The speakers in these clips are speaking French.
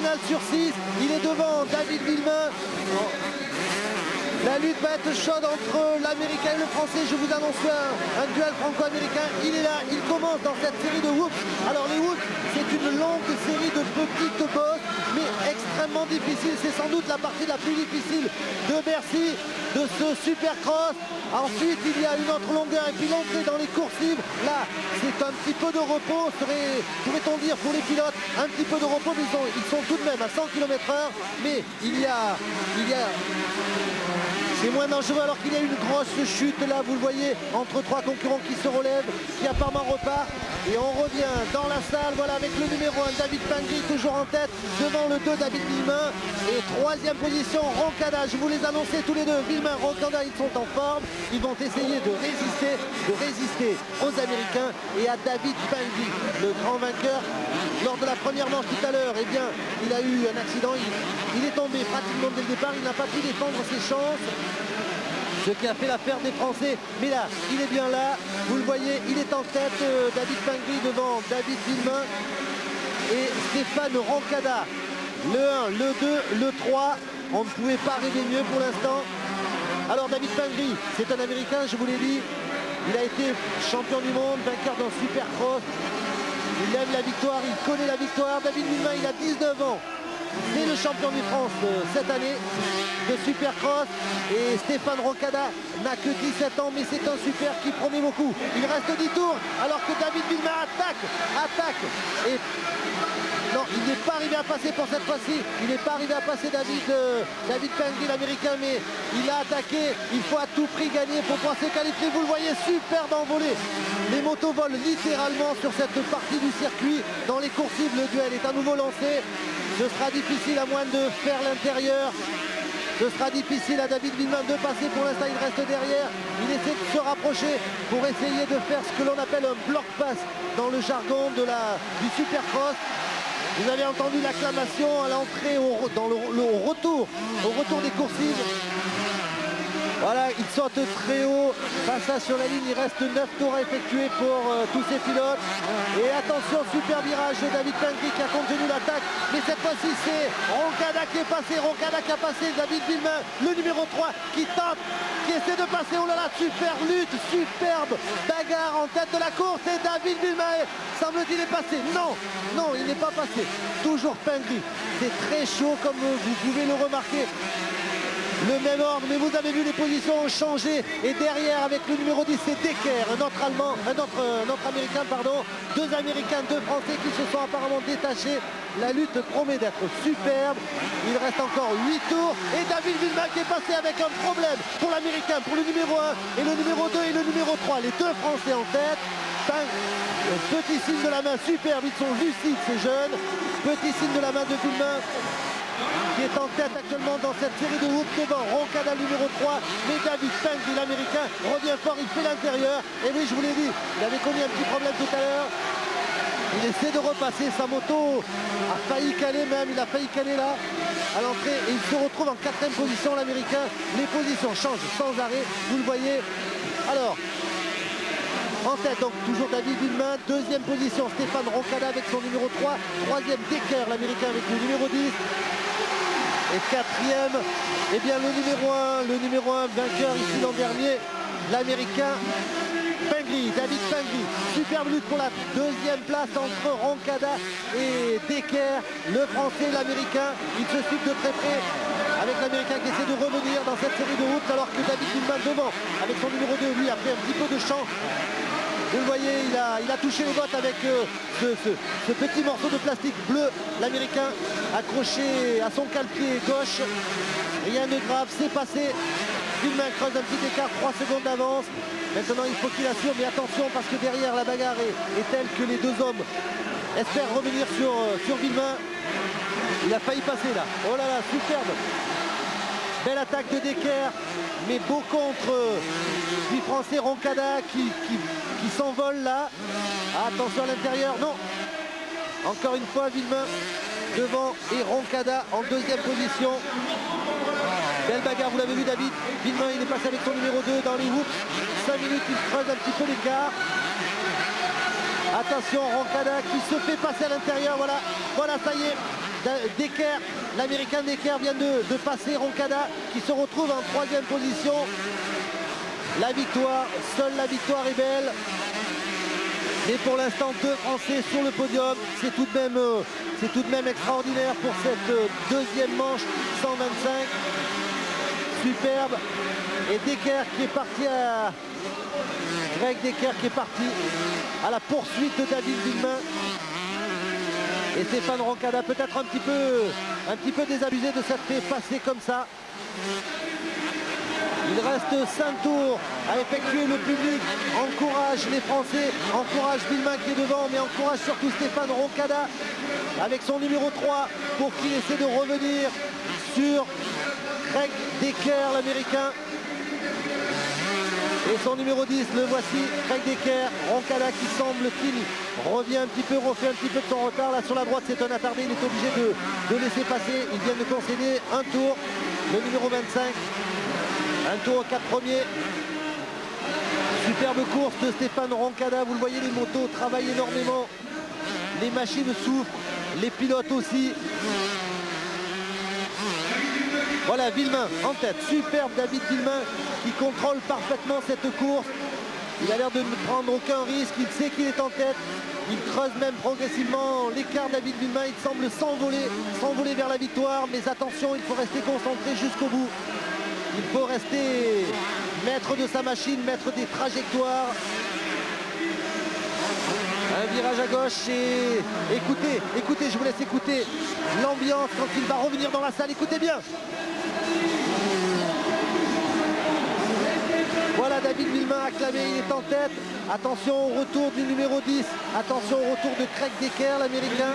finale sur 6. Il est devant David Villemain. La lutte va être chaude entre l'américain et le français. Je vous annonce un duel franco-américain. Il est là, il commence dans cette série de whoops. Alors les whoops, c'est une longue série de petites bosses, mais extrêmement difficile. C'est sans doute la partie la plus difficile de Bercy, de ce supercross. Ensuite, il y a une autre longueur et puis l'entrée dans les courses libres. Là, c'est un petit peu de repos, pourrait-on dire pour les pilotes, un petit peu de repos, mais ils sont tout de même à 100 km/h. Mais c'est moins dangereux alors qu'il y a une grosse chute là, vous le voyez, entre trois concurrents qui se relèvent, qui apparemment repartent. Et on revient dans la salle, voilà, avec le numéro 1, David Pingree, toujours en tête, devant le 2, David Villemain. Et troisième position, Roncada, je vous les annonçais tous les deux, Villemain, Roncada, ils sont en forme. Ils vont essayer de résister aux Américains et à David Pingree, le grand vainqueur. Lors de la première manche tout à l'heure, eh bien, il a eu un accident, il est tombé pratiquement dès le départ, il n'a pas pu défendre ses chances. Ce qui a fait l'affaire des Français. Mais là, il est bien là. Vous le voyez, il est en tête. David Pingree devant David Villemain. Et Stéphane Roncada. Le 1, le 2, le 3. On ne pouvait pas rêver mieux pour l'instant. Alors David Pingree, c'est un Américain, je vous l'ai dit. Il a été champion du monde, vainqueur d'un supercross. Il aime la victoire, il connaît la victoire. David Villemain, il a 19 ans. C'est le champion de France cette année de Supercross et Stéphane Roncada n'a que 17 ans, mais c'est un super qui promet beaucoup. Il reste 10 tours alors que David Villemain attaque et non, il n'est pas arrivé à passer pour cette fois-ci. Il n'est pas arrivé à passer David Pingree, l'américain, mais il a attaqué. Il faut à tout prix gagner pour pouvoir se qualifier. Vous le voyez, superbe envolée. Les motos volent littéralement sur cette partie du circuit. Dans les courses libres, le duel est à nouveau lancé. Ce sera difficile à moins de faire l'intérieur. Ce sera difficile à David Villemain de passer. Pour l'instant, il reste derrière. Il essaie de se rapprocher pour essayer de faire ce que l'on appelle un bloc pass dans le jargon du Supercross. Vous avez entendu l'acclamation à l'entrée, au retour des courses libres. Voilà, il saute très haut, passage sur la ligne, il reste 9 tours à effectuer pour tous ces pilotes. Et attention, super virage de David Pingree qui a contenu l'attaque. Mais cette fois-ci, c'est Roncada qui est passé, Roncada qui a passé, David Villemain, le numéro 3, qui tente, qui essaie de passer. Oh là là, super lutte, superbe bagarre en tête de la course. Et David Villemain, semble-t-il, est passé. Non, non, il n'est pas passé. Toujours Pingree. C'est très chaud comme vous pouvez le remarquer. Le même ordre, mais vous avez vu les positions ont changé. Et derrière, avec le numéro 10, c'est Decker, un autre américain, pardon. Deux américains, deux français qui se sont apparemment détachés. La lutte promet d'être superbe. Il reste encore 8 tours. Et David Villemain qui est passé avec un problème pour l'américain, pour le numéro 1 et le numéro 2 et le numéro 3. Les deux français en tête. Petit signe de la main superbe, ils sont lucides ces jeunes. Petit signe de la main de Villemain, qui est en tête actuellement dans cette série de whoops devant Roncada numéro 3, mais David Pingree, l'américain, revient fort, il fait l'intérieur. Et oui, je vous l'ai dit, il avait connu un petit problème tout à l'heure. Il essaie de repasser, sa moto a failli caler même, il a failli caler là à l'entrée et il se retrouve en 4e position, l'américain. Les positions changent sans arrêt, vous le voyez. Alors, en tête, donc toujours David Villemain, 2e position Stéphane Roncada avec son numéro 3, 3e Decker, l'américain avec le numéro 10. Et 4e, eh bien le numéro 1 vainqueur ici l'an dernier, l'américain Pingree, David Pingree. Superbe lutte pour la 2e place entre Roncada et Decker, le français, l'américain. Il se suit de très près avec l'américain qui essaie de revenir dans cette série de routes alors que David Villemain devant avec son numéro 2, lui a fait un petit peu de champ. Vous le voyez, il a touché les bottes avec ce petit morceau de plastique bleu. L'américain accroché à son cale-pied gauche. Rien de grave, c'est passé. Villemain creuse un petit écart, 3 secondes d'avance. Maintenant, il faut qu'il assure, mais attention parce que derrière, la bagarre est telle que les deux hommes espèrent revenir sur Villemain. Il a failli passer là. Oh là là, superbe. Belle attaque de Decker, mais beau contre du français Roncada qui s'envole là. Attention à l'intérieur, non. Encore une fois, Villemain devant et Roncada en 2e position. Belle bagarre, vous l'avez vu David. Villemain, il est passé avec son numéro 2 dans les whoops. 5 minutes, il creuse un petit peu l'écart. Attention, Roncada qui se fait passer à l'intérieur, voilà, ça y est. Decker, l'américain Decker vient de passer Roncada qui se retrouve en 3e position. La victoire, seule la victoire est belle. Et pour l'instant, 2 Français sur le podium. C'est tout de même extraordinaire pour cette deuxième manche 125. Superbe. Et Decker qui est parti à... Greg Decker qui est parti à la poursuite de David Villemain. Et Stéphane Roncada peut-être un petit peu désabusé de s'être fait passer comme ça. Il reste 5 tours à effectuer. Le public encourage les Français, encourage Villemain qui est devant, mais encourage surtout Stéphane Roncada avec son numéro 3 pour qu'il essaie de revenir sur Greg Decker, l'américain. Et son numéro 10, le voici, Greg Decker. Roncada qui semble-t-il revient un petit peu, refait un petit peu de son retard. Là sur la droite, c'est un attardé, il est obligé de laisser passer. Il vient de concéder un tour, le numéro 25. Un tour aux 4 premiers. Superbe course de Stéphane Roncada. Vous le voyez, les motos travaillent énormément. Les machines souffrent, les pilotes aussi. Voilà, Villemain en tête. Superbe David Villemain qui contrôle parfaitement cette course. Il a l'air de ne prendre aucun risque. Il sait qu'il est en tête. Il creuse même progressivement l'écart. David Villemain, il semble s'envoler vers la victoire. Mais attention, il faut rester concentré jusqu'au bout. Il faut rester maître de sa machine, maître des trajectoires. Un virage à gauche et écoutez, je vous laisse écouter l'ambiance quand il va revenir dans la salle. Écoutez bien. Voilà David Villemain acclamé, il est en tête. Attention au retour du numéro 10. Attention au retour de Greg Decker, l'américain.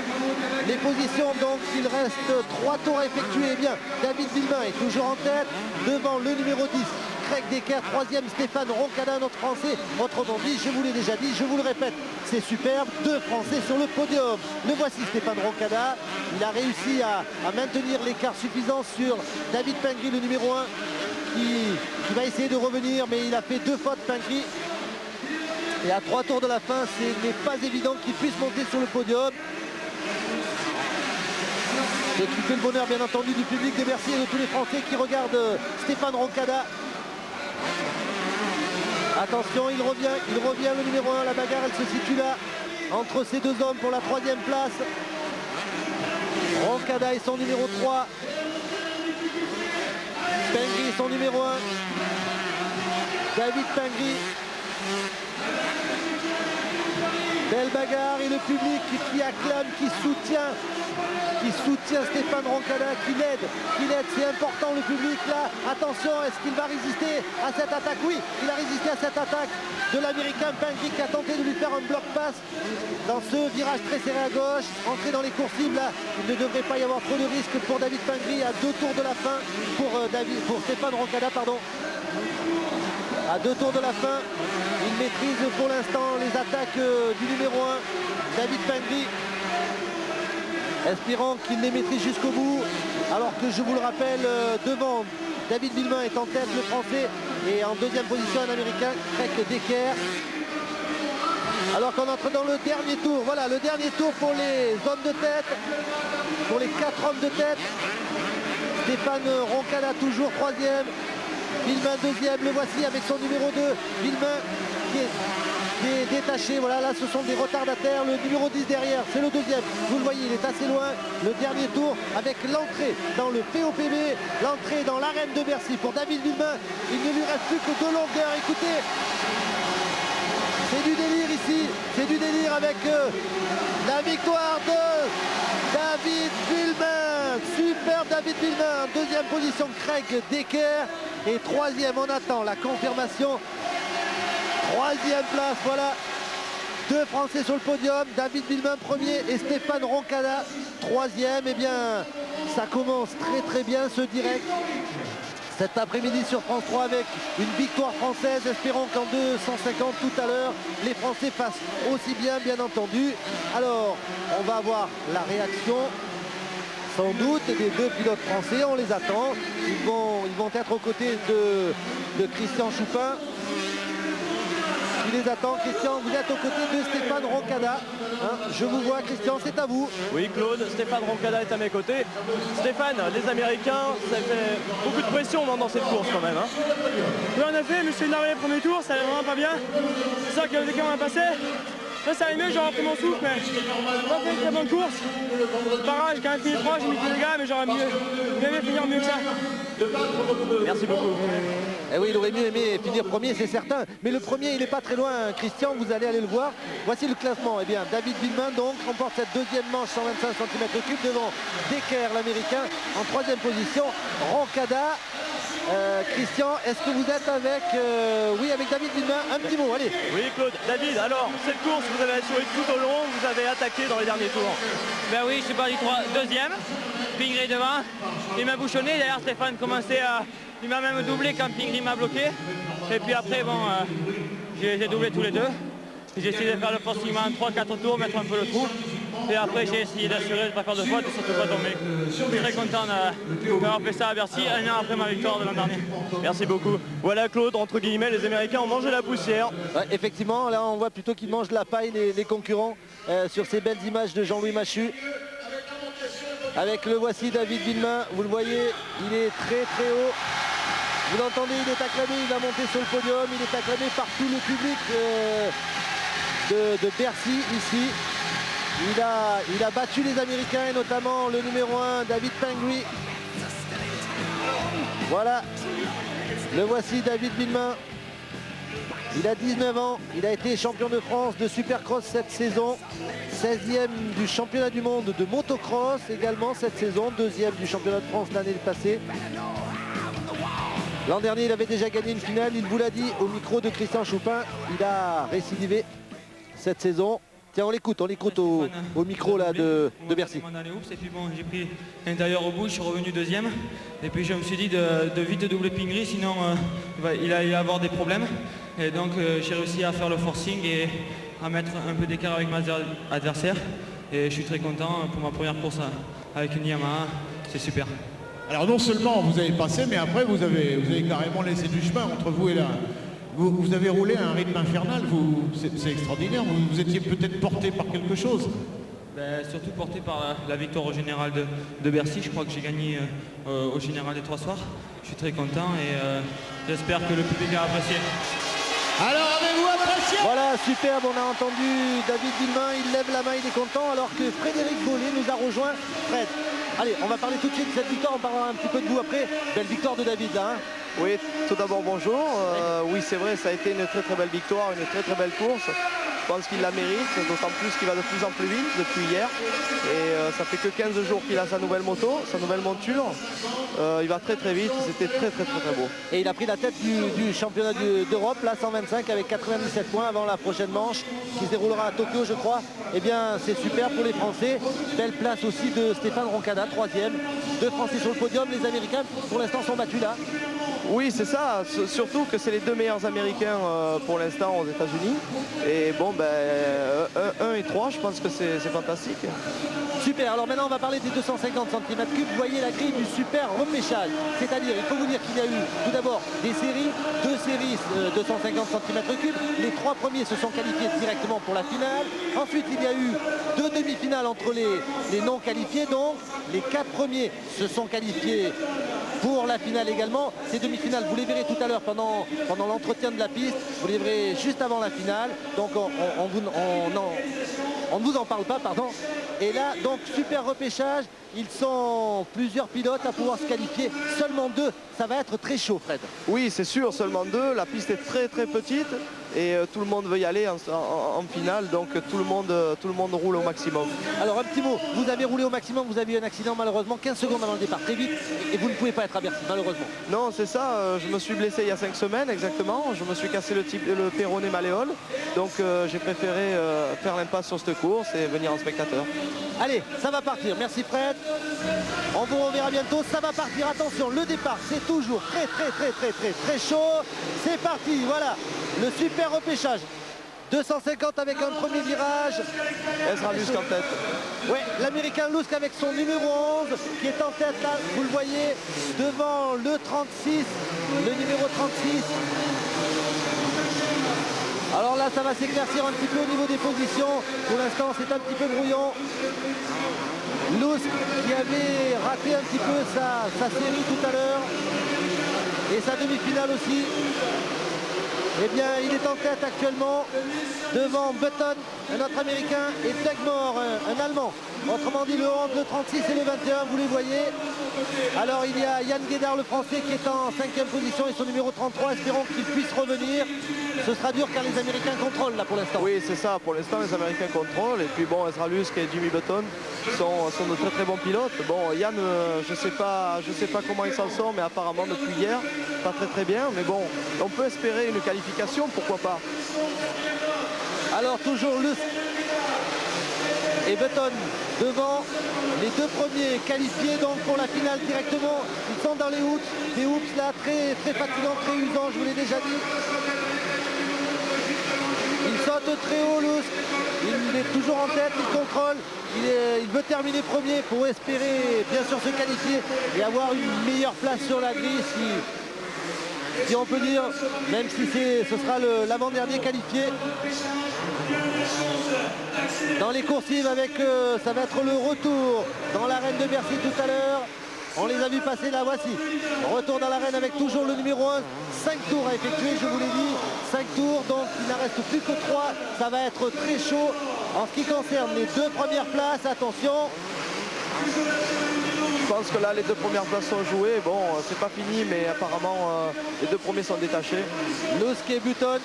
Les positions donc, il reste 3 tours à effectuer. Eh bien, David Villemain est toujours en tête. Devant le numéro 10, Greg Decker. 3e, Stéphane Roncada, notre Français. Autrement dit, je vous l'ai déjà dit, je vous le répète, c'est superbe. 2 Français sur le podium. Le voici Stéphane Roncada. Il a réussi à maintenir l'écart suffisant sur David Pingree, le numéro 1. Qui va essayer de revenir, mais il a fait 2 fautes, Pingree. Et à 3 tours de la fin, ce n'est pas évident qu'il puisse monter sur le podium. Ce qui fait le bonheur, bien entendu, du public de Bercy et de tous les Français qui regardent Stéphane Roncada. Attention, il revient le numéro 1. La bagarre, elle se situe là, entre ces 2 hommes pour la 3e place. Roncada et son numéro 3. Pingree, son numéro 1. David Pingree. Belle bagarre et le public qui acclame, qui soutient Stéphane Roncada, qui l'aide. C'est important le public là. Attention, est-ce qu'il va résister à cette attaque? Oui, il a résisté à cette attaque de l'américain Pingree qui a tenté de lui faire un bloc passe dans ce virage très serré à gauche. Entré dans les courses libres là, il ne devrait pas y avoir trop de risques pour David Pingree à 2 tours de la fin pour Stéphane Roncada, pardon. À 2 tours de la fin, il maîtrise pour l'instant les attaques du numéro 1, David Pingree. Espérons qu'il les maîtrise jusqu'au bout. Alors que je vous le rappelle, devant David Villemain est en tête, le Français, et en 2e position un Américain, Greg Decker. Alors qu'on entre dans le dernier tour. Voilà, le dernier tour pour les hommes de tête, pour les 4 hommes de tête. Stéphane Roncada toujours 3e. Villemain 2e, le voici avec son numéro 2. Villemain qui est détaché. Voilà, là ce sont des retardataires. Le numéro 10 derrière, c'est le 2e. Vous le voyez, il est assez loin. Le dernier tour avec l'entrée dans le POPB, l'entrée dans l'arène de Bercy pour David Villemain. Il ne lui reste plus que 2 longueurs. Écoutez, c'est du délire ici. C'est du délire avec la victoire de David Villemain. Super David Villemain. 2e position, Greg Decker. Et 3e, on attend la confirmation. 3e place, voilà. 2 Français sur le podium. David Villemain 1er et Stéphane Roncada 3e. Eh bien, ça commence très bien ce direct cet après-midi sur France 3 avec une victoire française. Espérons qu'en 250 tout à l'heure, les Français fassent aussi bien entendu. Alors, on va avoir la réaction sans doute des 2 pilotes français, on les attend. Ils vont être aux côtés de Christian Choupin. les attend. Christian, vous êtes aux côtés de Stéphane Roncada. Hein, je vous vois, Christian, c'est à vous. Oui, Claude, Stéphane Roncada est à mes côtés. Stéphane, les Américains, ça fait beaucoup de pression dans cette course quand même. Hein. Oui, en effet, je me suis énervé le premier tour, ça allait vraiment pas bien. C'est ça que dès qu'on a passé, là ça allait mieux, j'aurais pris mon souffle, mais j'ai pas fait une très bonne course. C'est pas grave, j'ai quand même fini 3, j'ai mis tous les gars, mais j'aurais bien aimé finir mieux que ça. Merci beaucoup. Eh oui, il aurait mieux aimé finir premier, c'est certain. Mais le premier, il n'est pas très loin. Christian, vous allez aller le voir. Voici le classement. Eh bien, David Villemin, donc, remporte cette deuxième manche 125 cm3 devant Decker, l'Américain, en troisième position. Roncada. Christian, est-ce que vous êtes avec oui, avec David Villemin? Un petit mot, allez. Oui, Claude. David, alors, cette course, vous avez assuré tout au long, vous avez attaqué dans les derniers tours. Ben oui, je suis parti deuxième, Pingré devant, il m'a bouchonné, d'ailleurs Stéphane commençait à... Il m'a même doublé quand Pingré m'a bloqué. Et puis après, bon, j'ai doublé tous les deux. J'ai essayé de faire le forcing en 3-4 tours, mettre un peu le trou. Et après, j'ai essayé d'assurer de ne pas faire de faute et surtout pas tomber. Je suis très content d'avoir fait ça à Bercy, un an après ma victoire de l'an dernier. Merci beaucoup. Voilà, Claude, entre guillemets, les Américains ont mangé la poussière. Ouais, effectivement, là, on voit plutôt qu'ils mangent la paille, les concurrents, sur ces belles images de Jean-Louis Machu. Avec le voici David Villemin, vous le voyez, il est très très haut. Vous l'entendez, il est acclamé, il va monter sur le podium, il est acclamé par tout le public de Bercy ici. Il a battu les Américains et notamment le numéro 1, David Pingré. Voilà, le voici David Villemin. Il a 19 ans, il a été champion de France de Supercross cette saison, 16e du championnat du monde de motocross également cette saison, 2e du championnat de France l'année passée. L'an dernier, il avait déjà gagné une finale, il vous l'a dit au micro de Christian Choupin, il a récidivé cette saison. Tiens, on l'écoute au micro là de Bercy. Et puis bon, j'ai pris l'intérieur au bout, je suis revenu deuxième. Et puis je me suis dit de vite doubler Pingré, sinon il allait avoir des problèmes. Et donc j'ai réussi à faire le forcing et à mettre un peu d'écart avec mes adversaires. Et je suis très content pour ma première course avec une Yamaha, c'est super. Alors non seulement vous avez passé, mais après vous avez carrément laissé du chemin entre vous et là. Vous avez roulé à un rythme infernal, c'est extraordinaire. Vous étiez peut-être porté par quelque chose. Ben, surtout porté par la victoire au général de Bercy. Je crois que j'ai gagné au général des 3 soirs. Je suis très content et j'espère que le public a apprécié. Alors avez-vous apprécié? Voilà, superbe, on a entendu David Villemin, il lève la main, il est content, alors que Frédéric Bollet nous a rejoint. Fred, allez, on va parler tout de suite de cette victoire, on parlera un petit peu de vous après. Belle victoire de David là, hein. Oui, tout d'abord bonjour. Oui, c'est vrai, ça a été une très très belle victoire, une très très belle course. Je pense qu'il la mérite, d'autant plus qu'il va de plus en plus vite depuis hier. Et ça fait que 15 jours qu'il a sa nouvelle moto, sa nouvelle monture. Il va très très vite, c'était très très très très beau. Et il a pris la tête du championnat d'Europe, là 125 avec 97 points avant la prochaine manche qui se déroulera à Tokyo, je crois. Eh bien, c'est super pour les Français. Belle place aussi de Stéphane Roncada, 3e. 2 Français sur le podium, les Américains pour l'instant sont battus là. Oui, c'est ça, surtout que c'est les 2 meilleurs Américains pour l'instant aux États-Unis. Et bon, ben, 1 et 3, je pense que c'est fantastique. Super, alors maintenant on va parler des 250 cm3. Vous voyez la grille du super repêchage. C'est-à-dire, il faut vous dire qu'il y a eu tout d'abord des séries, 2 séries 250 cm3. Les 3 premiers se sont qualifiés directement pour la finale. Ensuite, il y a eu 2 demi-finales entre les non qualifiés. Donc, les 4 premiers se sont qualifiés pour la finale également. Ces demi-finales, vous les verrez tout à l'heure pendant l'entretien de la piste. Vous les verrez juste avant la finale. Donc, on ne vous en parle pas, pardon. Et là, donc, super repêchage. Ils sont plusieurs pilotes à pouvoir se qualifier. Seulement 2. Ça va être très chaud, Fred. Oui, c'est sûr, seulement 2. La piste est très très petite. Et tout le monde veut y aller en finale. Donc tout le monde roule au maximum. Alors, un petit mot. Vous avez roulé au maximum. Vous avez eu un accident, malheureusement, 15 secondes avant le départ. Très vite. Et vous ne pouvez pas être à Bercy, malheureusement. Non, c'est ça. Je me suis blessé il y a 5 semaines, exactement. Je me suis cassé le péroné malléole. Donc j'ai préféré faire l'impasse sur cette course et venir en spectateur. Allez, ça va partir. Merci, Fred. On vous reverra bientôt. Ça va partir. Attention, le départ, c'est toujours très chaud. C'est parti. Voilà, le super repêchage. 250 avec un premier virage. Ezra Lusk en tête. Ouais, l'Américain Lusk avec son numéro 11 qui est en tête là, vous le voyez, devant le 36, le numéro 36. Alors là, ça va s'éclaircir un petit peu au niveau des positions. Pour l'instant, c'est un petit peu brouillon. Lusk qui avait raté un petit peu sa série tout à l'heure. Et sa demi-finale aussi. Eh bien, il est en tête actuellement devant Button, un autre américain, et Dugmore, un allemand. Autrement dit, le 11, le 36 et le 21, vous les voyez. Alors, il y a Yann Guédard, le français, qui est en 5e position, et son numéro 33. Espérons qu'il puisse revenir. Ce sera dur car les Américains contrôlent là pour l'instant. Oui, c'est ça. Pour l'instant, les Américains contrôlent. Et puis bon, Ezra Lusk et Jimmy Button sont de très très bons pilotes. Bon, Yann, je sais pas comment ils s'en sort, mais apparemment depuis hier, pas très très bien. Mais bon, on peut espérer une qualification, pourquoi pas. Alors toujours Lusk et Button devant les deux premiers qualifiés donc pour la finale directement. Ils sont dans les hoops. Des hoops là très très fatigants, très usants, je vous l'ai déjà dit. Il saute très haut, Lusk. Il est toujours en tête, il contrôle. Il veut terminer premier pour espérer bien sûr se qualifier et avoir une meilleure place sur la grille si on peut dire, même si ce sera l'avant-dernier qualifié. Dans les coursives avec, ça va être le retour dans l'arène de Bercy tout à l'heure. On les a vus passer là, voici. Retour dans l'arène avec toujours le numéro 1. 5 tours à effectuer, je vous l'ai dit. 5 tours, donc il n'en reste plus que 3. Ça va être très chaud. En ce qui concerne les deux premières places, attention. Je pense que là, les deux premières places sont jouées. Bon, c'est pas fini, mais apparemment, les deux premiers sont détachés. Lusk et Button.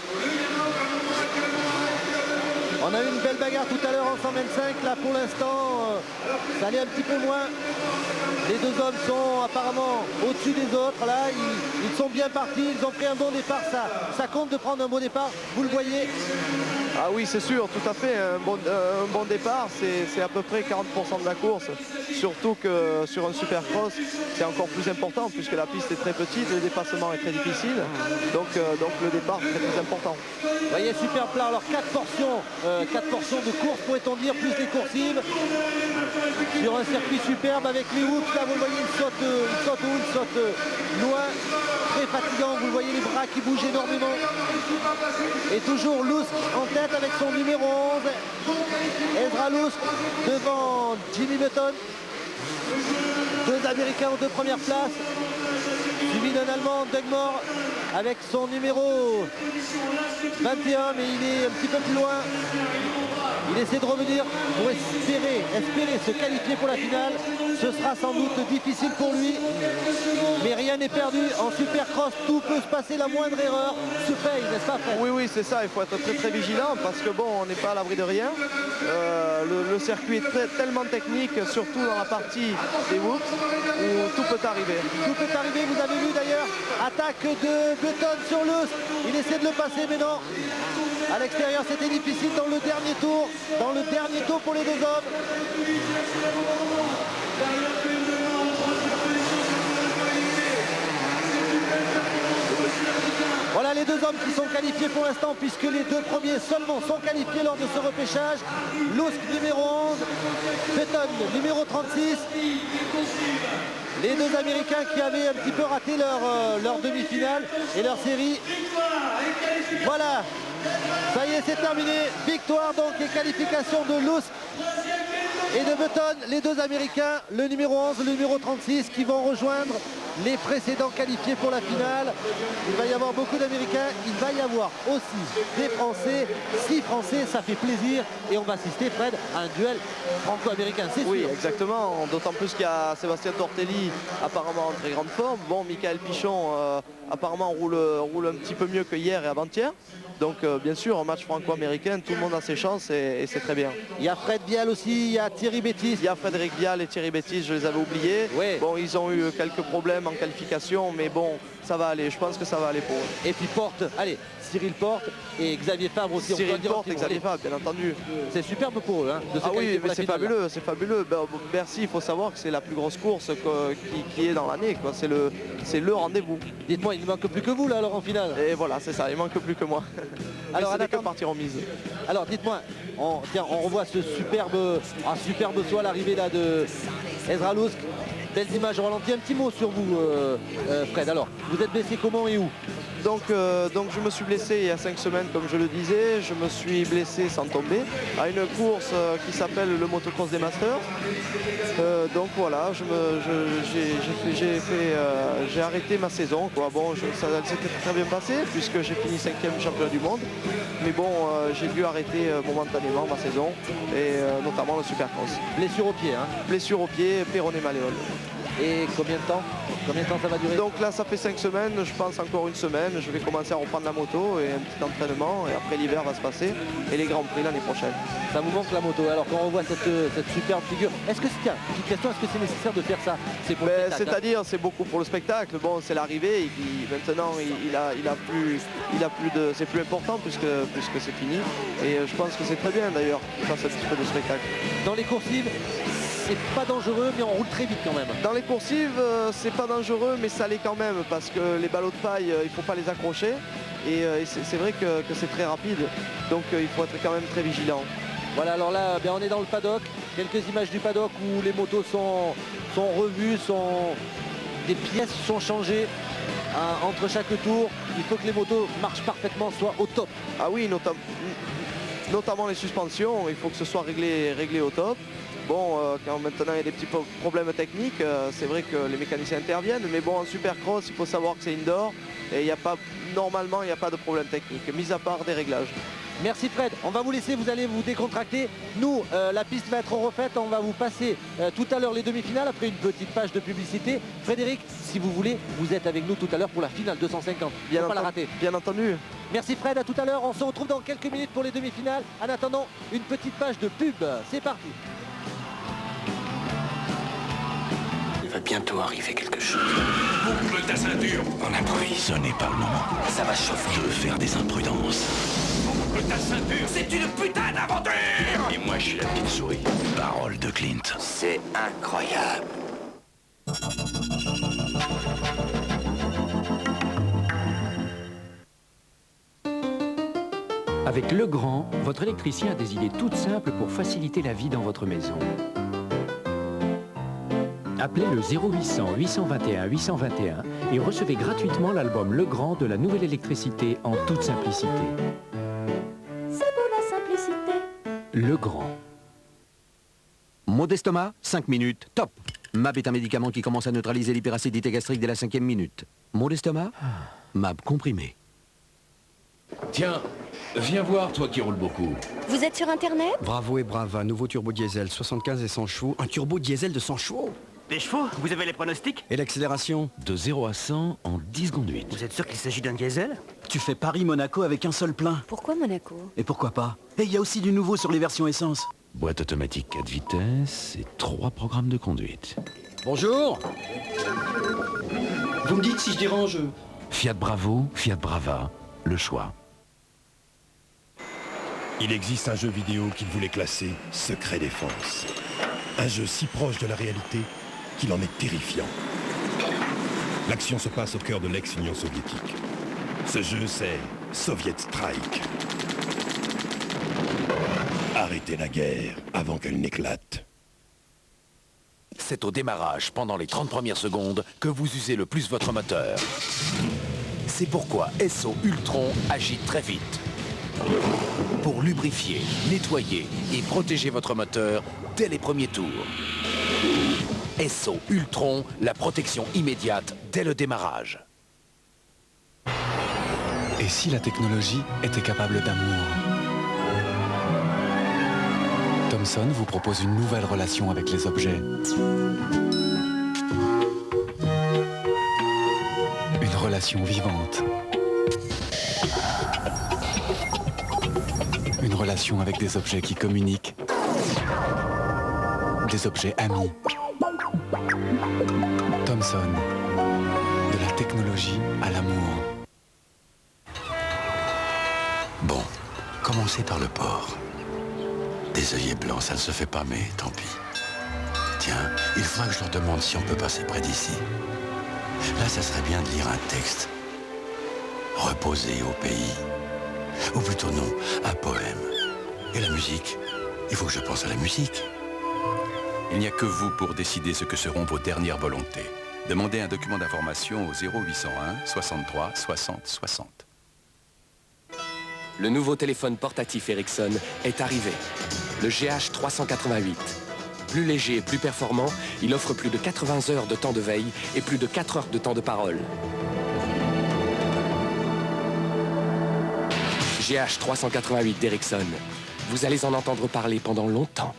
On a eu une belle bagarre tout à l'heure en 125. Là, pour l'instant, ça allait un petit peu moins. Les deux hommes sont apparemment au-dessus des autres. Là, ils sont bien partis. Ils ont pris un bon départ. Ça compte de prendre un bon départ. Vous le voyez. Ah oui, c'est sûr, tout à fait. Un bon départ, c'est à peu près 40% de la course. Surtout que sur un supercross, c'est encore plus important puisque la piste est très petite, le dépassement est très difficile. Donc le départ est très important. Vous voyez, super plat. Alors 4 portions de course, pourrait-on dire, plus les coursives. Sur un circuit superbe avec les hoops. Là, vous le voyez, il saute haut, il saute loin. Très fatigant, vous le voyez, les bras qui bougent énormément. Et toujours Lusk en tête avec son numéro 11. Ezra Lusk devant Jimmy Button. Deux Américains aux deux premières places. Suivi d'un Allemand, Dugmore, avec son numéro 21, mais il est un petit peu plus loin. Il essaie de revenir pour espérer se qualifier pour la finale. Ce sera sans doute difficile pour lui, mais rien n'est perdu. En supercross, tout peut se passer, la moindre erreur se paye, n'est-ce pas, Fred? Oui, c'est ça, il faut être très très vigilant parce que bon, on n'est pas à l'abri de rien. Le circuit est tellement technique, surtout dans la partie des whoops, où tout peut arriver. Tout peut arriver, vous avez vu d'ailleurs, attaque de Button sur Lusk. Il essaie de le passer, mais non. À l'extérieur, c'était difficile dans le dernier tour. Dans le dernier tour pour les deux hommes. Voilà les deux hommes qui sont qualifiés pour l'instant, puisque les deux premiers seulement sont qualifiés lors de ce repêchage. Lusk numéro 11, Button numéro 36. Les deux Américains qui avaient un petit peu raté leur demi-finale et leur série. Voilà, ça y est, c'est terminé. Victoire donc et qualification de Lusk et de Button, les deux Américains, le numéro 11, le numéro 36, qui vont rejoindre les précédents qualifiés pour la finale. Il va y avoir beaucoup d'Américains, il va y avoir aussi des Français. 6 Français, ça fait plaisir et on va assister, Fred, à un duel franco-américain, c'est sûr. Oui, exactement, d'autant plus qu'il y a Sébastien Tortelli apparemment en très grande forme. Bon, Michael Pichon apparemment roule un petit peu mieux que hier et avant-hier. Donc bien sûr, un match franco-américain, tout le monde a ses chances et c'est très bien. Il y a Fred Vial aussi, il y a Thierry Bétis. Il y a Frédéric Vial et Thierry Bétis, je les avais oubliés. Oui. Bon, ils ont eu quelques problèmes en qualification, mais bon, ça va aller, je pense que ça va aller pour eux. Et puis Porte, allez, Cyril Porte et Xavier Fabre aussi. Cyril Porte et Xavier Fabre, bien entendu. C'est superbe pour eux, hein, de se Ah oui, qualifier pour mais la c'est finale, fabuleux, c'est fabuleux. Bercy, il faut savoir que c'est la plus grosse course qui est dans l'année. C'est le rendez-vous. Dites-moi, il ne manque plus que vous là alors en finale. Et voilà, c'est ça, il manque plus que moi. Alors, ce n'est que partir en mise. Alors dites-moi, on revoit ce superbe saut à l'arrivée là de Ezra Lusk. Belles images au ralenti. Un petit mot sur vous, Fred. Alors, vous êtes blessé comment et où? Donc je me suis blessé il y a 5 semaines, comme je le disais. Je me suis blessé sans tomber à une course qui s'appelle le motocross des Masters. Donc voilà, j'ai arrêté ma saison, quoi. Bon, ça s'était très bien passé puisque j'ai fini 5e championnat du monde. Mais bon, j'ai dû arrêter momentanément ma saison et notamment le Supercross. Blessure au pied, hein. Blessure au pied, péroné malléole. Et combien de temps ça va durer? Donc là, ça fait 5 semaines, je pense encore une semaine. Je vais commencer à reprendre la moto et un petit entraînement. Et après, l'hiver va se passer et les Grands Prix l'année prochaine. Ça vous manque la moto. Alors quand on voit cette superbe figure, est-ce que c'est nécessaire de faire ça? C'est pour le spectacle, c'est-à-dire, c'est beaucoup pour le spectacle. Bon, c'est l'arrivée et puis maintenant, c'est plus important puisque c'est fini. Et je pense que c'est très bien d'ailleurs qu'il fasse un petit peu de spectacle. Dans les coursives, c'est pas dangereux, mais on roule très vite quand même. Dans les coursives, c'est pas dangereux, mais ça l'est quand même parce que les ballots de paille, il faut pas les accrocher. Et c'est vrai que c'est très rapide. Donc il faut être quand même très vigilant. Voilà, alors là, on est dans le paddock. Quelques images du paddock où les motos sont revues, des pièces sont changées entre chaque tour. Il faut que les motos marchent parfaitement, soient au top. Ah oui, notamment les suspensions, il faut que ce soit réglé au top. Bon, quand maintenant il y a des petits problèmes techniques, c'est vrai que les mécaniciens interviennent, mais bon, en Supercross, il faut savoir que c'est indoor et normalement, il n'y a pas de problème technique, mis à part des réglages. Merci Fred, on va vous laisser, vous allez vous décontracter. Nous, la piste va être refaite, on va vous passer tout à l'heure les demi-finales, après une petite page de publicité. Frédéric, si vous voulez, vous êtes avec nous tout à l'heure pour la finale 250. Faut pas la rater. Bien entendu. Merci Fred, à tout à l'heure. On se retrouve dans quelques minutes pour les demi-finales. En attendant, une petite page de pub. C'est parti. Il va bientôt arriver quelque chose. Boucle ta ceinture. On appuie. Ce n'est pas le moment. Ça va chauffer. Je veux faire des imprudences. Boucle ta ceinture. C'est une putain d'aventure. Et moi, je suis la petite souris. Parole de Clint. C'est incroyable. Avec Legrand, votre électricien a des idées toutes simples pour faciliter la vie dans votre maison. Appelez le 0800 821 821 et recevez gratuitement l'album Legrand de la nouvelle électricité en toute simplicité. C'est pour la simplicité. Legrand. Maux d'estomac, 5 minutes, top. MAB est un médicament qui commence à neutraliser l'hyperacidité gastrique dès la 5e minute. Maux d'estomac, MAB comprimé. Tiens, viens voir, toi qui roules beaucoup. Vous êtes sur Internet? Bravo et Brava, nouveau turbo diesel, 75 et 100 chevaux. Un turbo diesel de 100 chevaux? Les chevaux, vous avez les pronostics? Et l'accélération? De 0 à 100 en 10 secondes 8. Vous êtes sûr qu'il s'agit d'un diesel? Tu fais Paris-Monaco avec un seul plein. Pourquoi Monaco? Et pourquoi pas? Et il y a aussi du nouveau sur les versions essence. Boîte automatique 4 vitesses et 3 programmes de conduite. Bonjour. Vous me dites si je dérange? Fiat Bravo, Fiat Brava, le choix. Il existe un jeu vidéo qu'il voulait classer Secret Défense. Un jeu si proche de la réalité qu'il en est terrifiant. L'action se passe au cœur de l'ex-Union soviétique. Ce jeu, c'est Soviet Strike. Arrêtez la guerre avant qu'elle n'éclate. C'est au démarrage, pendant les 30 premières secondes, que vous usez le plus votre moteur. C'est pourquoi SO Ultron agit très vite. Pour lubrifier, nettoyer et protéger votre moteur dès les premiers tours. SO Ultron, la protection immédiate dès le démarrage. Et si la technologie était capable d'amour? Thomson vous propose une nouvelle relation avec les objets. Une relation vivante. Une relation avec des objets qui communiquent. Des objets amis. Thomson. De la technologie à l'amour. Bon, commencez par le port. Des œillets blancs, ça ne se fait pas, mais tant pis. Tiens, il faudra que je leur demande si on peut passer près d'ici. Là, ça serait bien de lire un texte. Reposer au pays. Ou plutôt non, un poème. Et la musique? Il faut que je pense à la musique. Il n'y a que vous pour décider ce que seront vos dernières volontés. Demandez un document d'information au 0801 63 60 60. Le nouveau téléphone portatif Ericsson est arrivé. Le GH 388. Plus léger et plus performant, il offre plus de 80 heures de temps de veille et plus de 4 heures de temps de parole. GH 388 d'Ericsson. Vous allez en entendre parler pendant longtemps.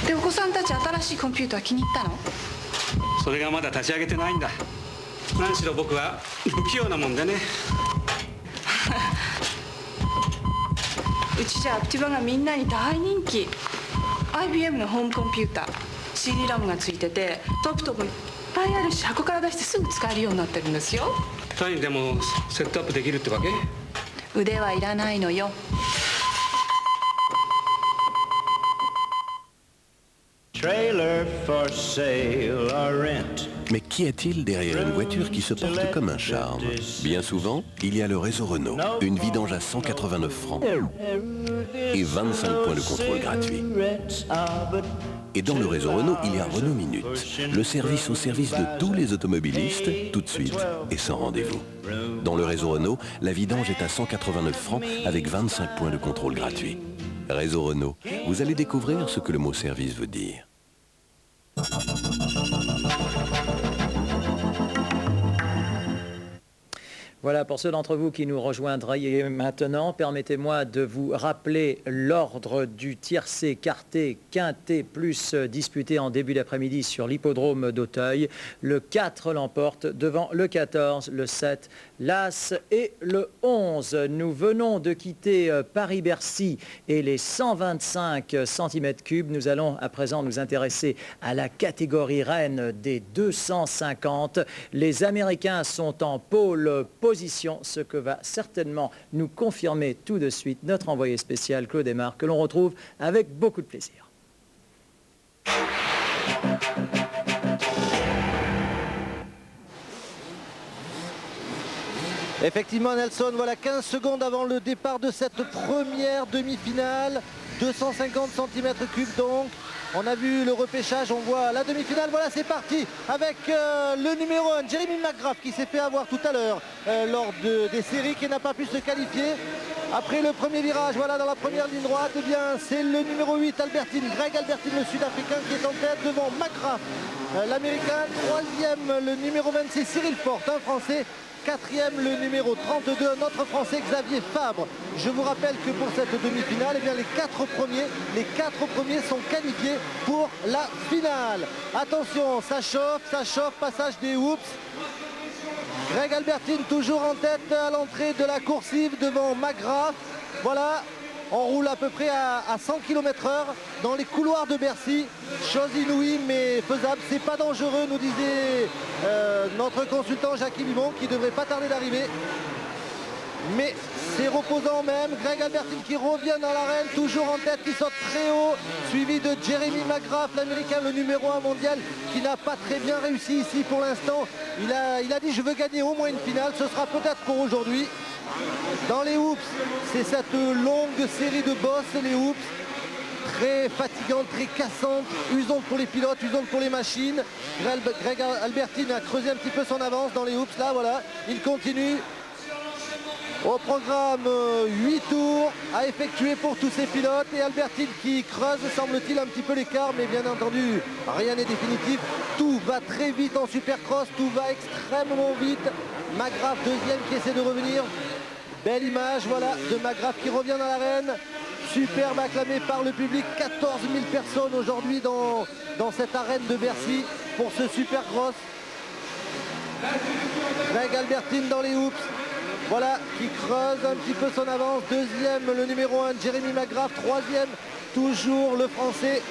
で、お子さんたち新しいコンピューター気に入ったの？それがまだ立ち上げてないんだ。何しろ僕は不器用なもんでね。うちじゃアプティバがみんなに大人気。IBM のホームコンピューター CD ラムがついててトップトップいっぱいあるし箱から出してすぐ使えるようになってるんですよ。単位でもセットアップできるってわけ？腕はいらないのよ。Mais qu'y a-t-il derrière une voiture qui se porte comme un charme? Bien souvent, il y a le réseau Renault, une vidange à 189 francs et 25 points de contrôle gratuits. Et dans le réseau Renault, il y a Renault Minute, le service au service de tous les automobilistes, tout de suite et sans rendez-vous. Dans le réseau Renault, la vidange est à 189 francs avec 25 points de contrôle gratuits. Réseau Renault, vous allez découvrir ce que le mot service veut dire. Voilà, pour ceux d'entre vous qui nous rejoindraient maintenant, permettez-moi de vous rappeler l'ordre du tiercé quarté quinté plus disputé en début d'après-midi sur l'hippodrome d'Auteuil. Le 4 l'emporte devant le 14, le 7, l'As et le 11. Nous venons de quitter Paris-Bercy et les 125 cm3. Nous allons à présent nous intéresser à la catégorie reine des 250. Les Américains sont en pôle position, ce que va certainement nous confirmer tout de suite notre envoyé spécial Claude Aymar, que l'on retrouve avec beaucoup de plaisir. Effectivement, Nelson, voilà 15 secondes avant le départ de cette première demi-finale. 250 cm3 donc. On a vu le repêchage, on voit la demi-finale. Voilà, c'est parti avec le numéro 1, Jeremy McGrath, qui s'est fait avoir tout à l'heure lors des séries, qui n'a pas pu se qualifier. Après le premier virage, voilà, dans la première ligne droite, eh bien, c'est le numéro 8, Albertine, Greg Albertine, le Sud-Africain, qui est en tête devant McGrath, l'Américain. Troisième, le numéro 26, Cyril Porte, un Français. Quatrième, le numéro 32, notre Français Xavier Fabre. Je vous rappelle que pour cette demi-finale, eh bien, les quatre premiers sont qualifiés pour la finale. Attention, ça chauffe, passage des hoops. Greg Albertine toujours en tête à l'entrée de la coursive devant McGrath. Voilà, on roule à peu près à 100 km/h dans les couloirs de Bercy. Chose inouïe mais faisable, c'est pas dangereux, nous disait notre consultant Jackie Vimon, qui devrait pas tarder d'arriver. Mais c'est reposant même. Greg Albertine qui revient dans l'arène, toujours en tête, qui saute très haut, suivi de Jeremy McGrath, l'Américain, le numéro 1 mondial, qui n'a pas très bien réussi ici pour l'instant. Il a dit je veux gagner au moins une finale, ce sera peut-être pour aujourd'hui. Dans les hoops, c'est cette longue série de bosses, les hoops, très fatigante, très cassante, usante pour les pilotes, usante pour les machines. Greg Albertine a creusé un petit peu son avance dans les hoops, là voilà, il continue. Au programme, 8 tours à effectuer pour tous ces pilotes, et Albertine qui creuse, semble-t-il, un petit peu l'écart, mais bien entendu, rien n'est définitif. Tout va très vite en supercross, tout va extrêmement vite. McGrath deuxième qui essaie de revenir. Belle image, voilà, de McGrath qui revient dans l'arène. Superbe, acclamé par le public. 14 000 personnes aujourd'hui dans cette arène de Bercy pour ce supercross. Greg Albertine dans les hoops. Voilà, qui creuse un petit peu son avance. Deuxième, le numéro 1, Jeremy McGrath. Troisième, toujours le Français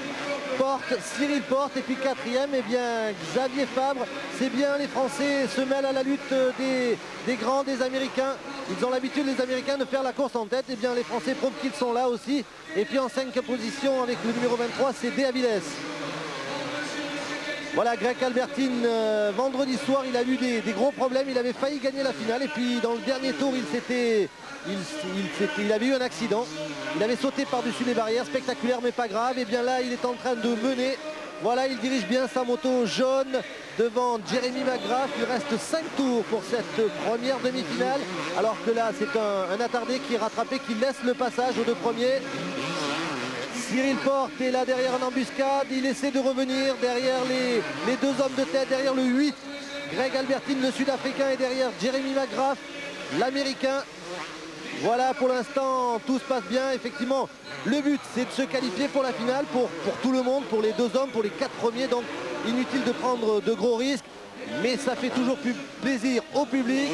Cyril Porte. Et puis quatrième, eh bien, Xavier Fabre. C'est bien, les Français se mêlent à la lutte des grands, des Américains. Ils ont l'habitude, les Américains, de faire la course en tête. Eh bien, les Français prouvent qu'ils sont là aussi. Et puis en 5e position, avec le numéro 23, c'est De Avilés. Voilà, Greg Albertine, vendredi soir, il a eu des gros problèmes, il avait failli gagner la finale, et puis dans le dernier tour, il avait eu un accident. Il avait sauté par-dessus les barrières, spectaculaire mais pas grave. Et bien là, il est en train de mener Voilà, il dirige bien sa moto jaune devant Jeremy McGrath. Il reste 5 tours pour cette première demi-finale. Alors que là, c'est un attardé qui est rattrapé, qui laisse le passage aux deux premiers. Cyril Porte est là derrière en embuscade. Il essaie de revenir derrière les deux hommes de tête, derrière le 8. Greg Albertine, le Sud-Africain, et derrière Jeremy McGrath, l'Américain. Voilà, pour l'instant, tout se passe bien. Effectivement, le but, c'est de se qualifier pour la finale, pour tout le monde, pour les deux hommes, pour les 4 premiers. Donc, inutile de prendre de gros risques. Mais ça fait toujours plus plaisir au public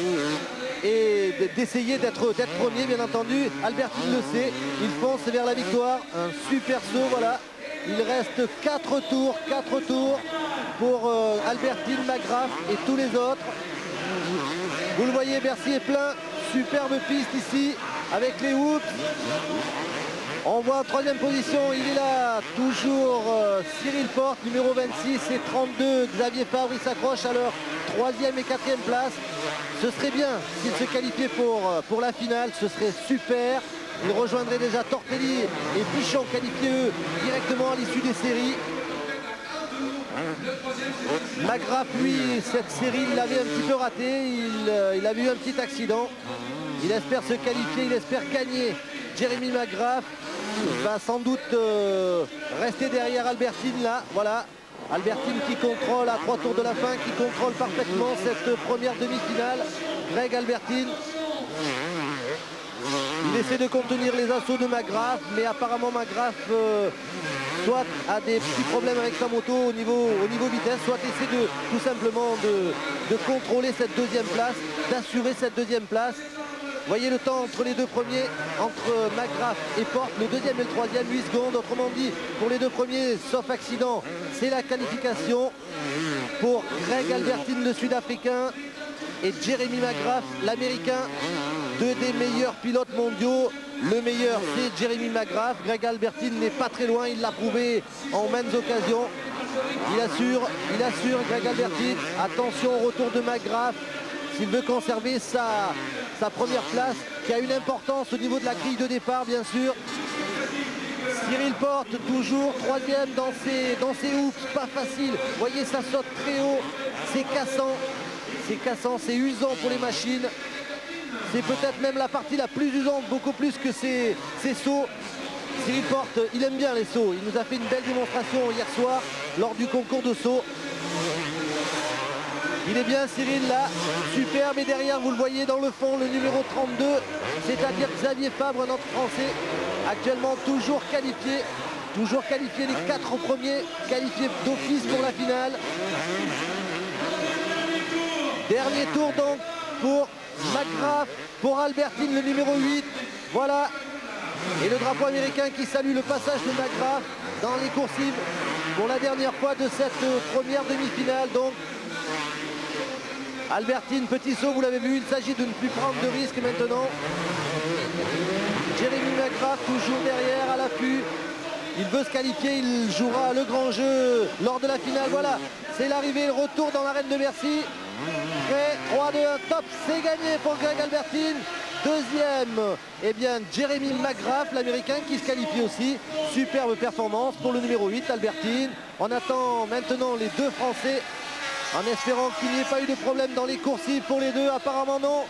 et d'essayer d'être premier, bien entendu. Albertine le sait, il fonce vers la victoire. Un super saut, voilà. Il reste 4 tours pour Albertine, McGrath et tous les autres. Vous le voyez, Bercy est plein. Superbe piste ici avec les whoops. On voit en 3e position, il est là, toujours Cyril Porte, numéro 26 et 32. Xavier Fabre, il s'accroche à leur 3e et 4e place. Ce serait bien s'il se qualifiait pour la finale, ce serait super. Il rejoindrait déjà Tortelli et Pichon, qualifiés eux directement à l'issue des séries. McGrath, lui, cette série, il l'avait un petit peu raté, il avait eu un petit accident. Il espère se qualifier, il espère gagner. Jeremy McGrath va sans doute rester derrière Albertine là, voilà. Albertine qui contrôle à 3 tours de la fin, qui contrôle parfaitement cette première demi-finale. Greg Albertine. Il essaie de contenir les assauts de McGrath, mais apparemment McGrath soit a des petits problèmes avec sa moto au niveau vitesse, soit essaie de tout simplement de contrôler cette deuxième place, d'assurer cette deuxième place. Voyez le temps entre les deux premiers, entre McGrath et Porte, le deuxième et le troisième, 8 secondes. Autrement dit, pour les deux premiers, sauf accident, c'est la qualification. Pour Greg Albertine, le Sud-Africain, et Jeremy McGrath, l'Américain, deux des meilleurs pilotes mondiaux. Le meilleur, c'est Jeremy McGrath. Greg Albertine n'est pas très loin, il l'a prouvé en maintes occasions. Il assure Greg Albertine. Attention au retour de McGrath, s'il veut conserver sa première place, qui a une importance au niveau de la grille de départ, bien sûr. Cyril Porte, toujours 3e dans ses hoops, pas facile. Vous voyez, ça saute très haut, c'est cassant, c'est usant pour les machines. C'est peut-être même la partie la plus usante, beaucoup plus que ses sauts. Cyril Porte, il aime bien les sauts. Il nous a fait une belle démonstration hier soir lors du concours de saut. Il est bien Cyril là, superbe, et derrière vous le voyez dans le fond, le numéro 32, c'est-à-dire Xavier Fabre, notre Français, actuellement toujours qualifié les 4 premiers, qualifiés d'office pour la finale. Dernier tour donc pour McGrath, pour Albertine, le numéro 8, voilà. Et le drapeau américain qui salue le passage de McGrath dans les coursives pour la dernière fois de cette première demi-finale. Donc Albertine, petit saut, vous l'avez vu, il s'agit de ne plus prendre de risques maintenant. Jeremy McGrath toujours derrière à l'affût. Il veut se qualifier, il jouera le grand jeu lors de la finale. Voilà, c'est l'arrivée, le retour dans l'arène de Bercy. Prêt, 3, 2, 1, top, c'est gagné pour Greg Albertine. Deuxième, eh bien, Jeremy McGrath, l'Américain, qui se qualifie aussi. Superbe performance pour le numéro 8, Albertine. On attend maintenant les deux Français, en espérant qu'il n'y ait pas eu de problème dans les coursives pour les deux. Apparemment non.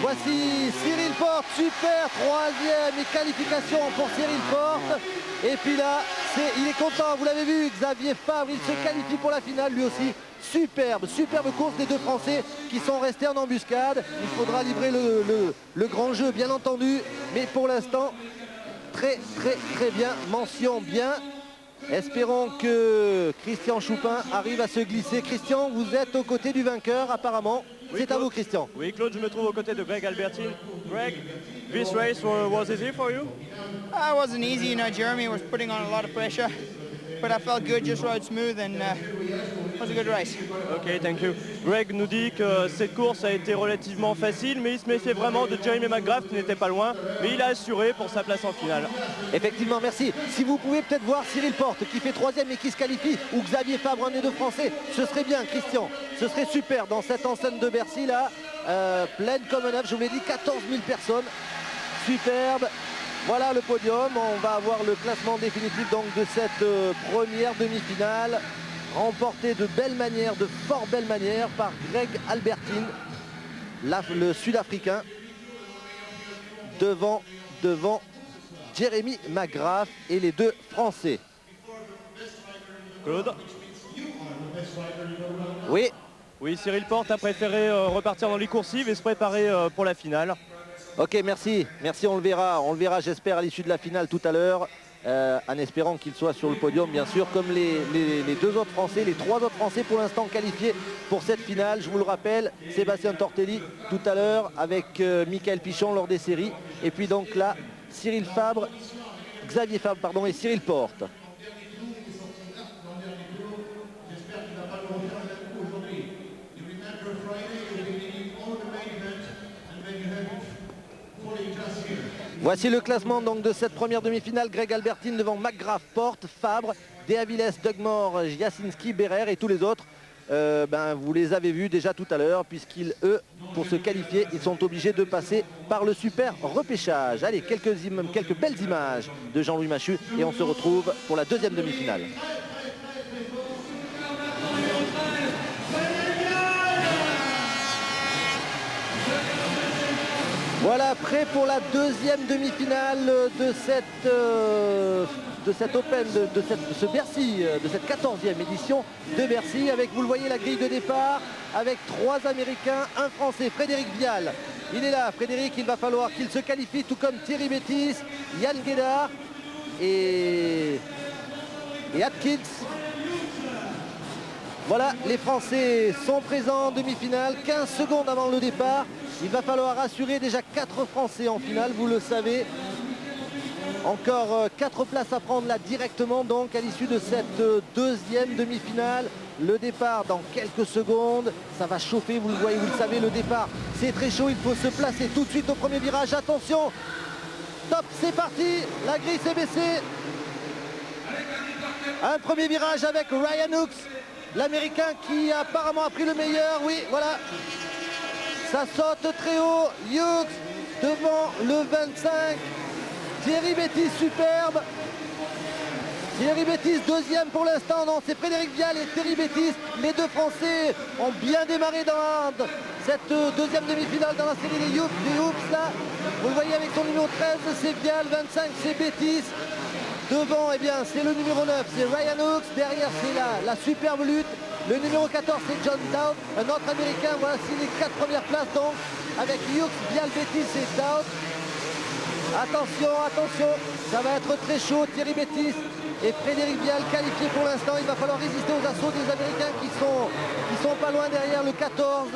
Voici Cyril Porte, super, 3e et qualification pour Cyril Porte. Et puis là, il est content, vous l'avez vu, Xavier Fabre, il se qualifie pour la finale lui aussi. Superbe course des deux Français qui sont restés en embuscade. Il faudra livrer le grand jeu, bien entendu. Mais pour l'instant, très bien, mention bien. Espérons que Christian Choupin arrive à se glisser. Christian, vous êtes aux côtés du vainqueur apparemment. Oui, c'est à vous, Christian. Oui, Claude, je me trouve aux côtés de Greg Albertine. Greg, this race was easy for you? It wasn't easy, you know, Jeremy was putting on a lot of pressure. But I felt good, just rode smooth and it was a good race. Ok, thank you. Greg nous dit que cette course a été relativement facile, mais il se méfiait vraiment de Jeremy McGrath qui n'était pas loin, mais il a assuré pour sa place en finale. Effectivement, merci. Si vous pouvez peut-être voir Cyril Porte qui fait 3e et qui se qualifie, ou Xavier Fabre, un des deux Français, ce serait bien, Christian. Ce serait super dans cette enceinte de Bercy là, pleine comme un œuf, je vous l'ai dit, 14 000 personnes. Superbe. Voilà le podium. On va avoir le classement définitif donc de cette première demi-finale, remportée de belle manière, de fort belle manière par Greg Albertine, le Sud-Africain, devant Jeremy McGrath et les deux Français. Claude? Oui. Oui, Cyril Porte a préféré repartir dans les coursives et se préparer pour la finale. Ok, merci, on le verra j'espère à l'issue de la finale tout à l'heure, en espérant qu'il soit sur le podium bien sûr, comme les deux autres Français, les trois autres Français pour l'instant qualifiés pour cette finale. Je vous le rappelle, Sébastien Tortelli tout à l'heure avec Michael Pichon lors des séries, et puis donc là, Xavier Fabre pardon, et Cyril Porte. Voici le classement donc de cette première demi-finale. Greg Albertine devant McGrath, Porte, Fabre, De Aviles, Dugmore, Jasinski, Berrer et tous les autres. Vous les avez vus déjà tout à l'heure, puisqu'ils, eux, pour se qualifier, ils sont obligés de passer par le super repêchage. Allez, quelques belles images de Jean-Louis Machu et on se retrouve pour la deuxième demi-finale. Voilà, prêt pour la deuxième demi-finale de cette Open, de ce Bercy, de cette 14e édition de Bercy, avec, vous le voyez, la grille de départ, avec trois Américains, un Français, Frédéric Vial. Il est là, Frédéric, il va falloir qu'il se qualifie, tout comme Thierry Bettis, Yann Guédard et Atkins. Voilà, les Français sont présents en demi-finale, 15 secondes avant le départ. Il va falloir assurer déjà 4 Français en finale, vous le savez. Encore 4 places à prendre là directement donc à l'issue de cette deuxième demi-finale. Le départ dans quelques secondes, ça va chauffer, vous le voyez, vous le savez, le départ c'est très chaud, il faut se placer tout de suite au premier virage. Attention, top, c'est parti, la grille s'est baissée. Un premier virage avec Ryan Hooks, l'Américain qui apparemment a pris le meilleur, oui, voilà. Ça saute très haut, Hughes devant le 25, Thierry Bettis superbe, Thierry Bettis deuxième pour l'instant, non c'est Frédéric Vial et Thierry Bettis, les deux Français ont bien démarré dans cette deuxième demi-finale dans la série des Hoops là, vous le voyez avec son numéro 13 c'est Vial, 25 c'est Bettis, devant eh bien c'est le numéro 9 c'est Ryan Hooks, derrière c'est la superbe lutte. Le numéro 14 c'est John Dowd, un autre Américain, voici les 4 premières places donc, avec Hughes, Vial, Bettis et Dowd. Attention, ça va être très chaud, Thierry Bettis et Frédéric Vial qualifiés pour l'instant. Il va falloir résister aux assauts des Américains qui sont pas loin derrière le 14,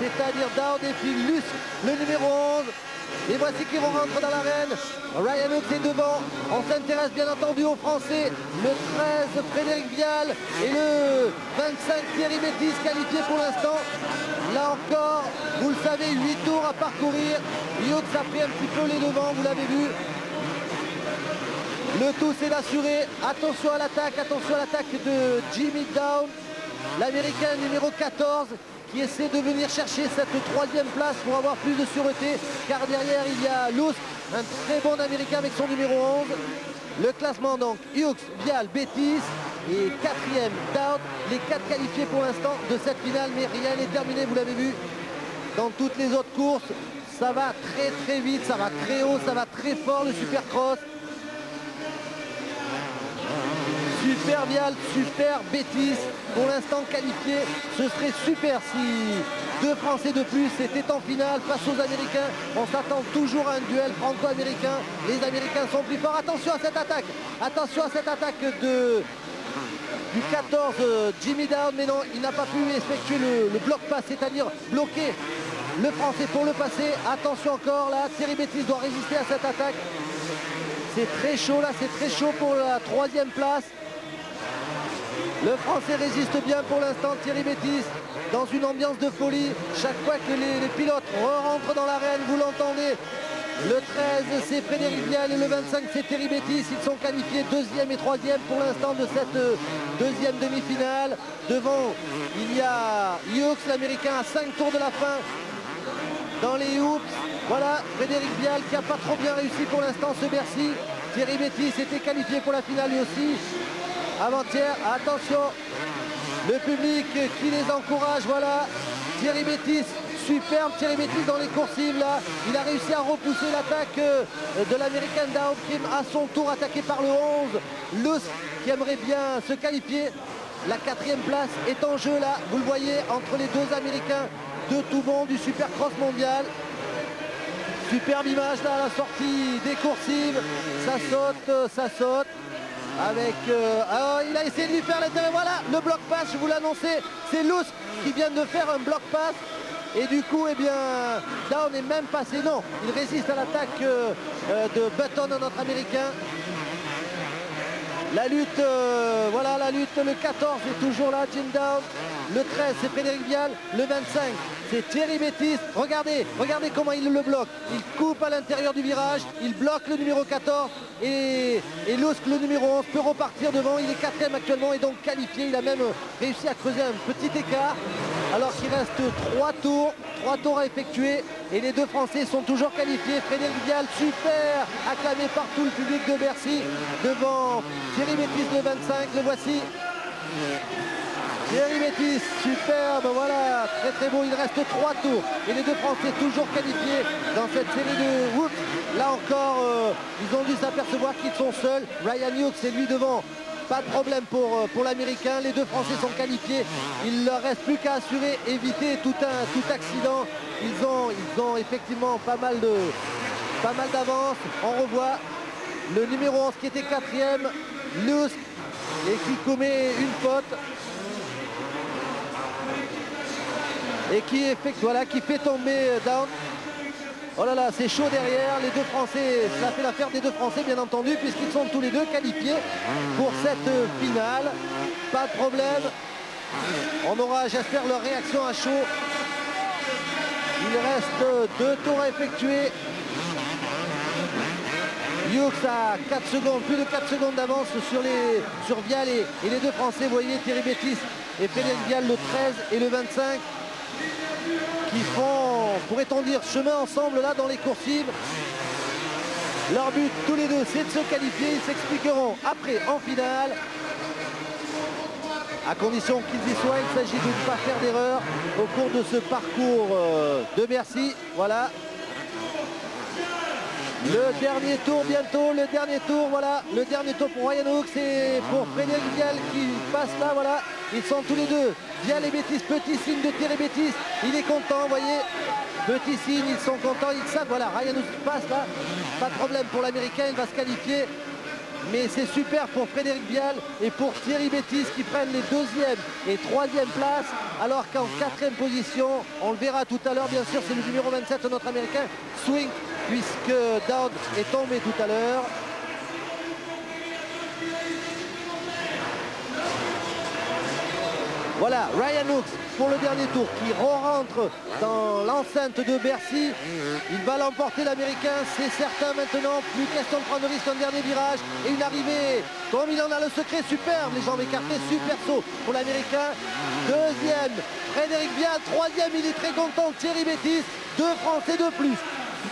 c'est-à-dire Dowd et puis Luce, le numéro 11. Et voici qui rentre dans l'arène. Ryan Hooks est devant. On s'intéresse bien entendu aux Français. Le 13 Frédéric Vial et le 25 Thierry Bettis qualifiés pour l'instant. Là encore, vous le savez, 8 tours à parcourir. Hooks a pris un petit peu les devants, vous l'avez vu. Le tout c'est d'assurer. Attention à l'attaque de Jimmy Down, l'Américain numéro 14. Qui essaie de venir chercher cette troisième place pour avoir plus de sûreté, car derrière il y a Luce, un très bon Américain avec son numéro 11. Le classement donc, Hughes, Vial, Bettis et 4e Dowd, les 4 qualifiés pour l'instant de cette finale, mais rien n'est terminé, vous l'avez vu. Dans toutes les autres courses, ça va très très vite, ça va très haut, ça va très fort le Supercross. Super Vial, super Bettis, pour l'instant qualifié. Ce serait super si 2 Français de plus étaient en finale face aux Américains. On s'attend toujours à un duel franco-américain. Les Américains sont plus forts. Attention à cette attaque du 14 Jimmy Down, mais non, il n'a pas pu effectuer le bloc pass, c'est-à-dire bloquer le Français pour le passer. Attention encore là, Thierry Bettis doit résister à cette attaque. C'est très chaud là, c'est très chaud pour la 3e place. Le Français résiste bien pour l'instant, Thierry Bettis, dans une ambiance de folie. Chaque fois que les pilotes rentrent dans l'arène, vous l'entendez. Le 13, c'est Frédéric Vial et le 25, c'est Thierry Bettis. Ils sont qualifiés 2e et 3e pour l'instant de cette deuxième demi-finale. Devant, il y a Hughes, l'Américain, à 5 tours de la fin. Dans les hoops, Voilà, Frédéric Vial qui n'a pas trop bien réussi pour l'instant ce Bercy. Thierry Bettis était qualifié pour la finale lui aussi. Avant-hier, attention, le public qui les encourage, voilà. Thierry Bettis, superbe Thierry Bettis dans les coursives là. Il a réussi à repousser l'attaque de l'American Down qui est à son tour attaqué par le 11. Lusk qui aimerait bien se qualifier. La 4e place est en jeu là, vous le voyez, entre les deux Américains de tout monde du Supercross mondial. Superbe image là à la sortie des coursives. Ça saute. Avec, alors il a essayé de lui faire l'intérêt, voilà, le bloc pass, je vous l'annonçais, c'est Lusk qui vient de faire un bloc pass. Et du coup, eh bien, là on n'est même passé, non, il résiste à l'attaque de Button, notre Américain. La lutte, voilà la lutte, le 14 est toujours là, Jim Down. Le 13 c'est Frédéric Vial, le 25 c'est Thierry Bettis. Regardez comment il le bloque. Il coupe à l'intérieur du virage, il bloque le numéro 14 et Lusk, le numéro 11, peut repartir devant. Il est 4e actuellement et donc qualifié. Il a même réussi à creuser un petit écart alors qu'il reste 3 tours à effectuer et les deux Français sont toujours qualifiés. Frédéric Vial, super, acclamé par tout le public de Bercy devant Thierry Bettis, le 25, le voici. Thierry Bettis, superbe, voilà, très beau, il reste 3 tours et les deux Français toujours qualifiés dans cette série de whoops. Là encore, ils ont dû s'apercevoir qu'ils sont seuls. Ryan Hughes est lui devant, pas de problème pour l'Américain, les deux Français sont qualifiés. Il ne leur reste plus qu'à assurer, éviter tout accident. Ils ont effectivement pas mal d'avance. On revoit le numéro 11 qui était 4e, Lusk, et qui commet une faute. Et qui fait tomber Down. Oh là là, c'est chaud derrière, les deux Français, ça fait l'affaire des deux Français bien entendu, puisqu'ils sont tous les deux qualifiés pour cette finale. Pas de problème. On aura, j'espère, leur réaction à chaud. Il reste 2 tours à effectuer. Hughes a 4 secondes, plus de 4 secondes d'avance sur Vial et les deux Français, vous voyez, Thierry Bettis et Frédéric Vial, le 13 et le 25. Qui font, pourrait-on dire, chemin ensemble là dans les coursives. Leur but tous les deux c'est de se qualifier, ils s'expliqueront après en finale. À condition qu'ils y soient, il s'agit de ne pas faire d'erreur au cours de ce parcours de Bercy. Voilà. Le dernier tour bientôt, le dernier tour, voilà, le dernier tour pour Ryan Hughes et pour Frédéric Vial qui passe là, voilà. Ils sont tous les deux, Vial et Bettis, petit signe de Thierry Bettis, il est content, vous voyez, petit signe, ils sont contents, ils savent, voilà, Ryan Hughes passe là, pas de problème pour l'Américain, il va se qualifier. Mais c'est super pour Frédéric Vial et pour Thierry Bettis qui prennent les 2e et 3e places, alors qu'en 4e position, on le verra tout à l'heure, bien sûr, c'est le numéro 27, notre Américain, Swink, puisque Dowd est tombé tout à l'heure. Voilà, Ryan Hughes pour le dernier tour qui rentre dans l'enceinte de Bercy. Il va l'emporter l'Américain, c'est certain maintenant. Plus question de prendre de risque, un dernier virage et une arrivée. Comme il en a le secret, superbe, les jambes écartées, super saut pour l'Américain. 2e, Frédéric Vial. 3e, il est très content, Thierry Bettis. 2 Français de plus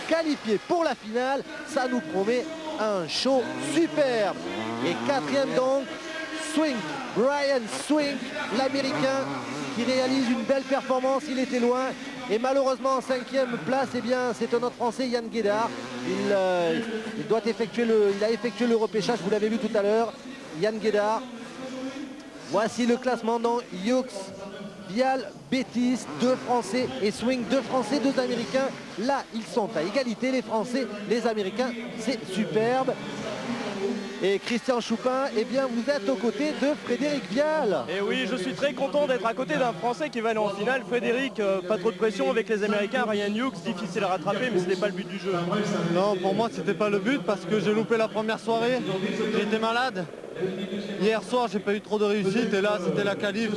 qualifiés pour la finale. Ça nous promet un show superbe. Et 4e donc, Swink, Brian Swink, l'Américain qui réalise une belle performance, il était loin. Et malheureusement en 5e place, eh bien, c'est un autre Français, Yann Guédard. Il a effectué le repêchage, vous l'avez vu tout à l'heure, Yann Guédard. Voici le classement dans Hughes, Vial, Bettis, 2 Français et Swing, 2 Français, 2 Américains. Là, ils sont à égalité, les Français, les Américains, c'est superbe. Et Christian Choupin, eh bien vous êtes aux côtés de Frédéric Vial. Et oui, je suis très content d'être à côté d'un Français qui va aller en finale. Frédéric, pas trop de pression avec les Américains. Ryan Hughes, difficile à rattraper, mais ce n'est pas le but du jeu. Non, pour moi c'était pas le but parce que j'ai loupé la première soirée. J'étais malade. Hier soir j'ai pas eu trop de réussite et là c'était la qualif.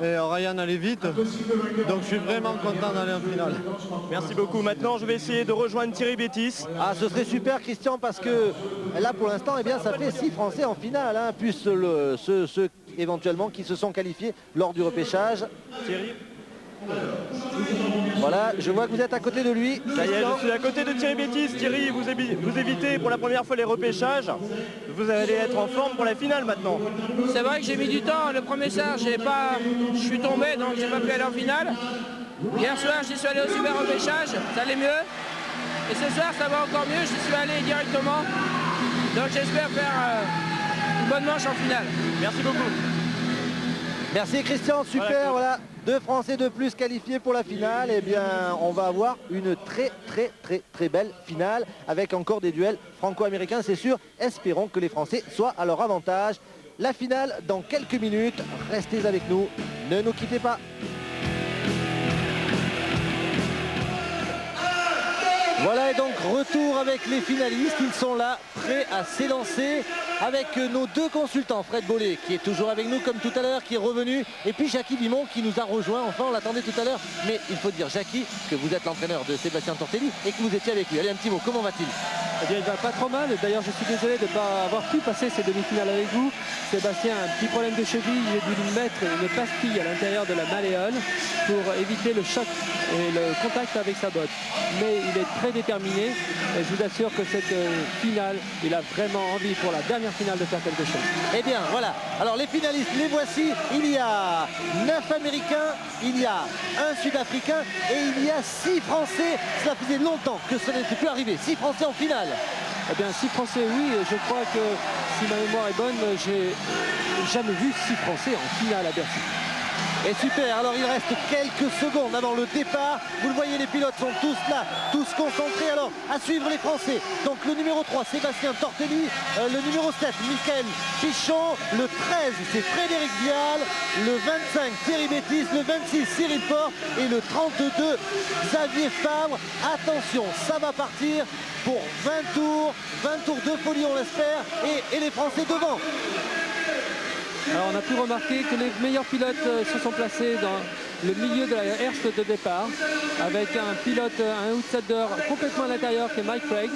Et Ryan allait vite, donc je suis vraiment content d'aller en finale. Merci beaucoup. Maintenant, je vais essayer de rejoindre Thierry Bettis. Ah, ce serait super, Christian, parce que là, pour l'instant, eh bien, ça fait 6 Français en finale, hein, plus ceux éventuellement qui se sont qualifiés lors du repêchage. Thierry. Voilà, je vois que vous êtes à côté de lui. Ça y est, je suis à côté de Thierry Bétis. Thierry, vous évitez pour la première fois les repêchages. Vous allez être en forme pour la finale maintenant. C'est vrai que j'ai mis du temps. Le premier soir, je suis tombé, donc j'ai pas pu aller en finale. Hier soir, j'y suis allé au super repêchage, ça allait mieux. Et ce soir, ça va encore mieux, j'y suis allé directement. Donc j'espère faire une bonne manche en finale. Merci beaucoup. Merci Christian, super, voilà. 2 Français de plus qualifiés pour la finale. Eh bien, on va avoir une très belle finale avec encore des duels franco-américains, c'est sûr. Espérons que les Français soient à leur avantage. La finale dans quelques minutes. Restez avec nous, ne nous quittez pas. Voilà, et donc retour avec les finalistes. Ils sont là, prêts à s'élancer avec nos 2 consultants. Fred Bollet, qui est toujours avec nous comme tout à l'heure, qui est revenu. Et puis Jackie Vimon, qui nous a rejoint. Enfin, on l'attendait tout à l'heure. Mais il faut dire, Jackie, que vous êtes l'entraîneur de Sébastien Tortelli et que vous étiez avec lui. Allez, un petit mot, comment va-t-il? Eh bien, il va pas trop mal. D'ailleurs, je suis désolé de ne pas avoir pu passer ces demi-finales avec vous. Sébastien a un petit problème de cheville. Il est dû lui mettre une pastille à l'intérieur de la malléole pour éviter le choc et le contact avec sa botte. Mais il est très déterminé et je vous assure que cette finale, il a vraiment envie pour la dernière finale de faire quelque chose. Eh bien, voilà. Alors, les finalistes, les voici. Il y a 9 Américains, il y a un Sud-Africain et il y a 6 Français. Cela faisait longtemps que ce n'était plus arrivé. 6 Français en finale. Eh bien, 6 Français, oui. Et je crois que, si ma mémoire est bonne, j'ai jamais vu 6 Français en finale à Bercy. Et super, alors il reste quelques secondes avant le départ. Vous le voyez, les pilotes sont tous là, tous concentrés. Alors, à suivre les Français. Donc le numéro 3, Sébastien Tortelli. Le numéro 7, Michael Pichon. Le 13, c'est Frédéric Vial. Le 25, Thierry Bétis. Le 26, Cyril Porte. Et le 32, Xavier Fabre. Attention, ça va partir pour 20 tours. 20 tours de folie, on l'espère. Et les Français devant. Alors on a pu remarquer que les meilleurs pilotes se sont placés dans le milieu de la herse de départ avec un pilote, un outsider complètement à l'intérieur qui est Mike Craig.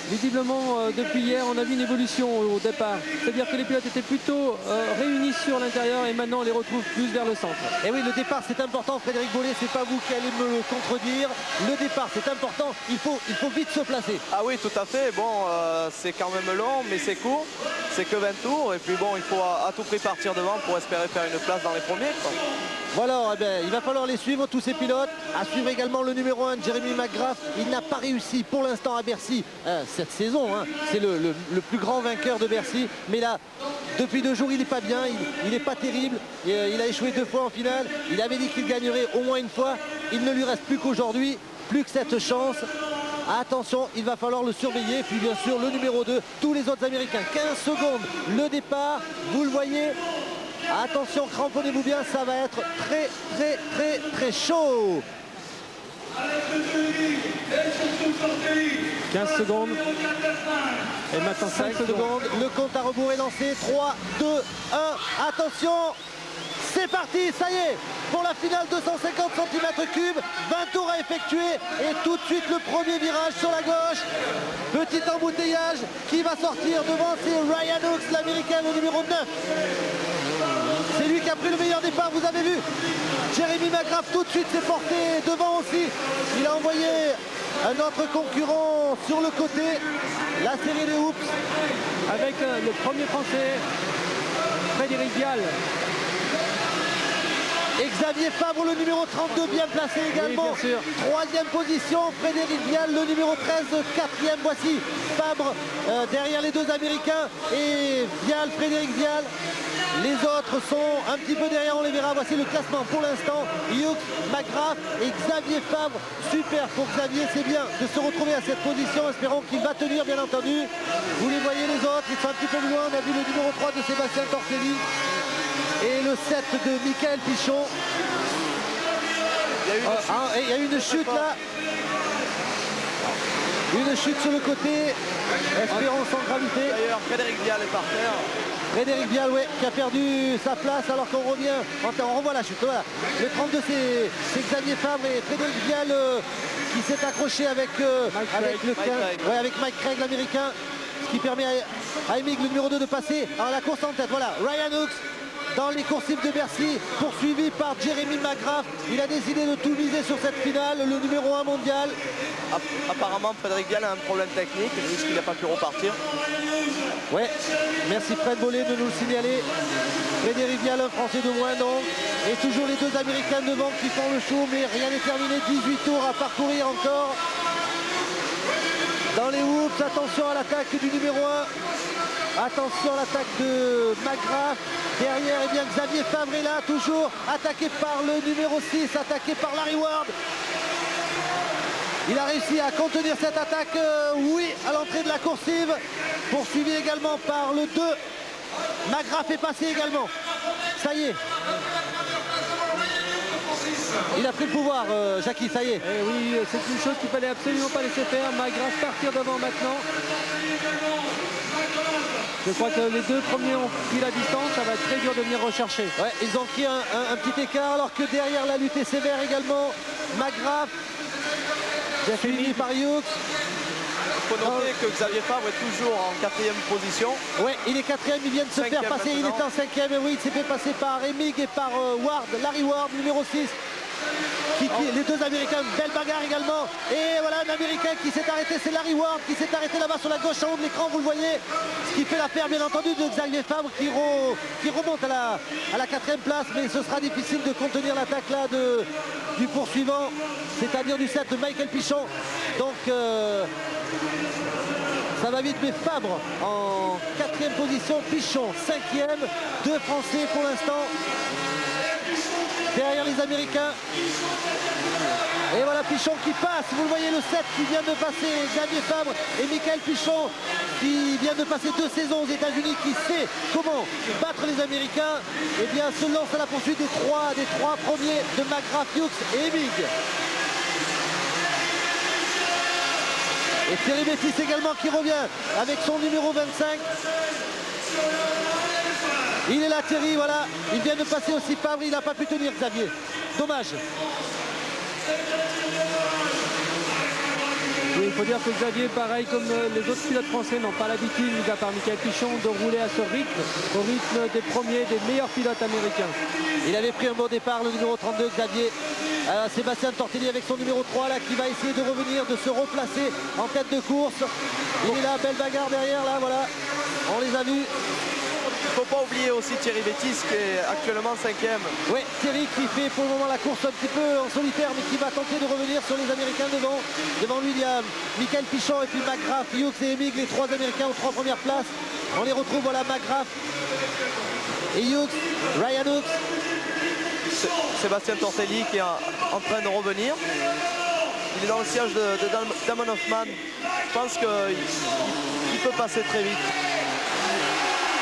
Visiblement, depuis hier, on a vu une évolution au départ. C'est-à-dire que les pilotes étaient plutôt réunis sur l'intérieur et maintenant on les retrouve plus vers le centre. Et oui, le départ c'est important, Frédéric Bollet, c'est pas vous qui allez me le contredire. Le départ c'est important, il faut vite se placer. Ah oui, tout à fait. Bon, c'est quand même long, mais c'est court. C'est que 20 tours. Et puis bon, il faut à tout prix partir devant pour espérer faire une place dans les premiers, quoi. Voilà, eh bien, il va falloir les suivre, tous ces pilotes. À suivre également le numéro 1, Jeremy McGrath. Il n'a pas réussi pour l'instant à Bercy cette saison. Hein. C'est le plus grand vainqueur de Bercy. Mais là, depuis 2 jours, il n'est pas bien. Il n'est pas terrible. Il a échoué 2 fois en finale. Il avait dit qu'il gagnerait au moins une fois. Il ne lui reste plus qu'aujourd'hui, plus que cette chance. Attention, il va falloir le surveiller. Puis bien sûr, le numéro 2, tous les autres Américains. 15 secondes, le départ. Vous le voyez. Attention, cramponnez-vous bien, ça va être très chaud. 15 secondes. Et maintenant 5 secondes. Le compte à rebours est lancé. 3, 2, 1. Attention. C'est parti, ça y est. Pour la finale, 250 cm3. 20 tours à effectuer. Et tout de suite, le premier virage sur la gauche. Petit embouteillage qui va sortir devant. C'est Ryan Hooks, l'américain, le numéro 9. C'est lui qui a pris le meilleur départ, vous avez vu. Jeremy McGrath tout de suite s'est porté devant aussi. Il a envoyé un autre concurrent sur le côté. La série des Hoops. Avec le premier français, Frédéric Vial. Et Xavier Fabre, le numéro 32, bien placé également. Oui, bien sûr. 3e position, Frédéric Vial, le numéro 13, 4e. Voici Fabre derrière les 2 Américains. Et Vial, Frédéric Vial. Les autres sont un petit peu derrière, on les verra. Voici le classement pour l'instant. Hughes, McGrath et Xavier Fabre. Super pour Xavier, c'est bien de se retrouver à cette position. Espérons qu'il va tenir, bien entendu. Vous les voyez les autres, ils sont un petit peu plus loin. On a vu le numéro 3 de Sébastien Tortelli. Et le 7 de Michael Pichon. Il y a eu une chute là. Une chute sur le côté. Espérons sans gravité. D'ailleurs, Frédéric Vial est par terre. Frédéric Vial, ouais, qui a perdu sa place alors qu'on revient. On revoit la chute. Voilà. Le 32, c'est Xavier Fabre et Frédéric Vial qui s'est accroché avec le 15. Avec Mike Craig, l'américain. Ce qui permet à Emig, le numéro 2, de passer. Alors la course en tête. Voilà. Ryan Hooks dans les coursives de Bercy, poursuivi par Jeremy McGrath. Il a décidé de tout miser sur cette finale, le numéro 1 mondial. Apparemment, Frédéric Vial a un problème technique, puisqu'il n'a pas pu repartir. Ouais, merci Fred Bollet de nous le signaler. Frédéric Vial, un Français de moins, donc. Et toujours les deux Américains devant qui font le show, mais rien n'est terminé. 18 tours à parcourir encore. Dans les hoops, attention à l'attaque du numéro 1. Attention à l'attaque de McGrath. Derrière, eh bien, Xavier Fabre est là, toujours attaqué par le numéro 6, attaqué par Larry Ward. Il a réussi à contenir cette attaque, oui, à l'entrée de la coursive. Poursuivi également par le 2. McGrath est passé également. Ça y est. Il a pris le pouvoir, Jackie, ça y est. Et oui, c'est une chose qu'il fallait absolument pas laisser faire. McGrath partir devant maintenant. Je crois que les deux premiers ont pris la distance, ça va être très dur de venir rechercher. Ouais, ils ont pris un petit écart, alors que derrière la lutte est sévère également. McGrath, suivi par Hughes. Il faut noter que Xavier Fabre est toujours en 4e position. Oui, il est 4e, il vient de se faire passer, maintenant. il est en 5e, et oui, il s'est fait passer par Emig et par Ward, Larry Ward, numéro 6. Les deux Américains, belle bagarre également. Et voilà un Américain qui s'est arrêté, c'est Larry Ward qui s'est arrêté là-bas sur la gauche en haut de l'écran, vous le voyez. Ce qui fait l'affaire bien entendu de Xavier Fabre qui remonte à la 4e place, mais ce sera difficile de contenir l'attaque là du poursuivant, c'est-à-dire du 7 de Michael Pichon. Donc ça va vite, mais Fabre en 4e position, Pichon 5e, deux Français pour l'instant. Derrière les Américains. Et voilà Pichon qui passe, vous le voyez, le 7 qui vient de passer, Xavier Fabre et Michael Pichon qui vient de passer 2 saisons aux États-Unis, qui sait comment battre les Américains, et bien se lance à la poursuite des trois premiers de McGrath, Hughes et Emig. Et Thierry Bétis également qui revient avec son numéro 25. Il est là Thierry, voilà, il vient de passer aussi Fabre, il n'a pas pu tenir Xavier. Dommage. Oui, il faut dire que Xavier, pareil comme les autres pilotes français, n'ont pas l'habitude, mis à part Michael Pichon, de rouler à ce rythme, au rythme des premiers, des meilleurs pilotes américains. Il avait pris un bon départ, le numéro 32, Xavier. Sébastien Tortelli avec son numéro 3 là, qui va essayer de revenir, de se replacer en tête de course. Il est là, belle bagarre derrière, là, voilà. On les a vus. Il ne faut pas oublier aussi Thierry Bétis qui est actuellement 5e. Oui, Thierry qui fait pour le moment la course un petit peu en solitaire, mais qui va tenter de revenir sur les Américains devant. Devant lui, il y a Michael Pichon et puis McGrath, Hughes et Emig, les 3 Américains aux 3 premières places. On les retrouve, voilà, McGrath et Hughes, Ryan Hughes. Sébastien Tortelli qui est en train de revenir. Il est dans le siège de Damon Hoffman. Je pense qu'il peut passer très vite.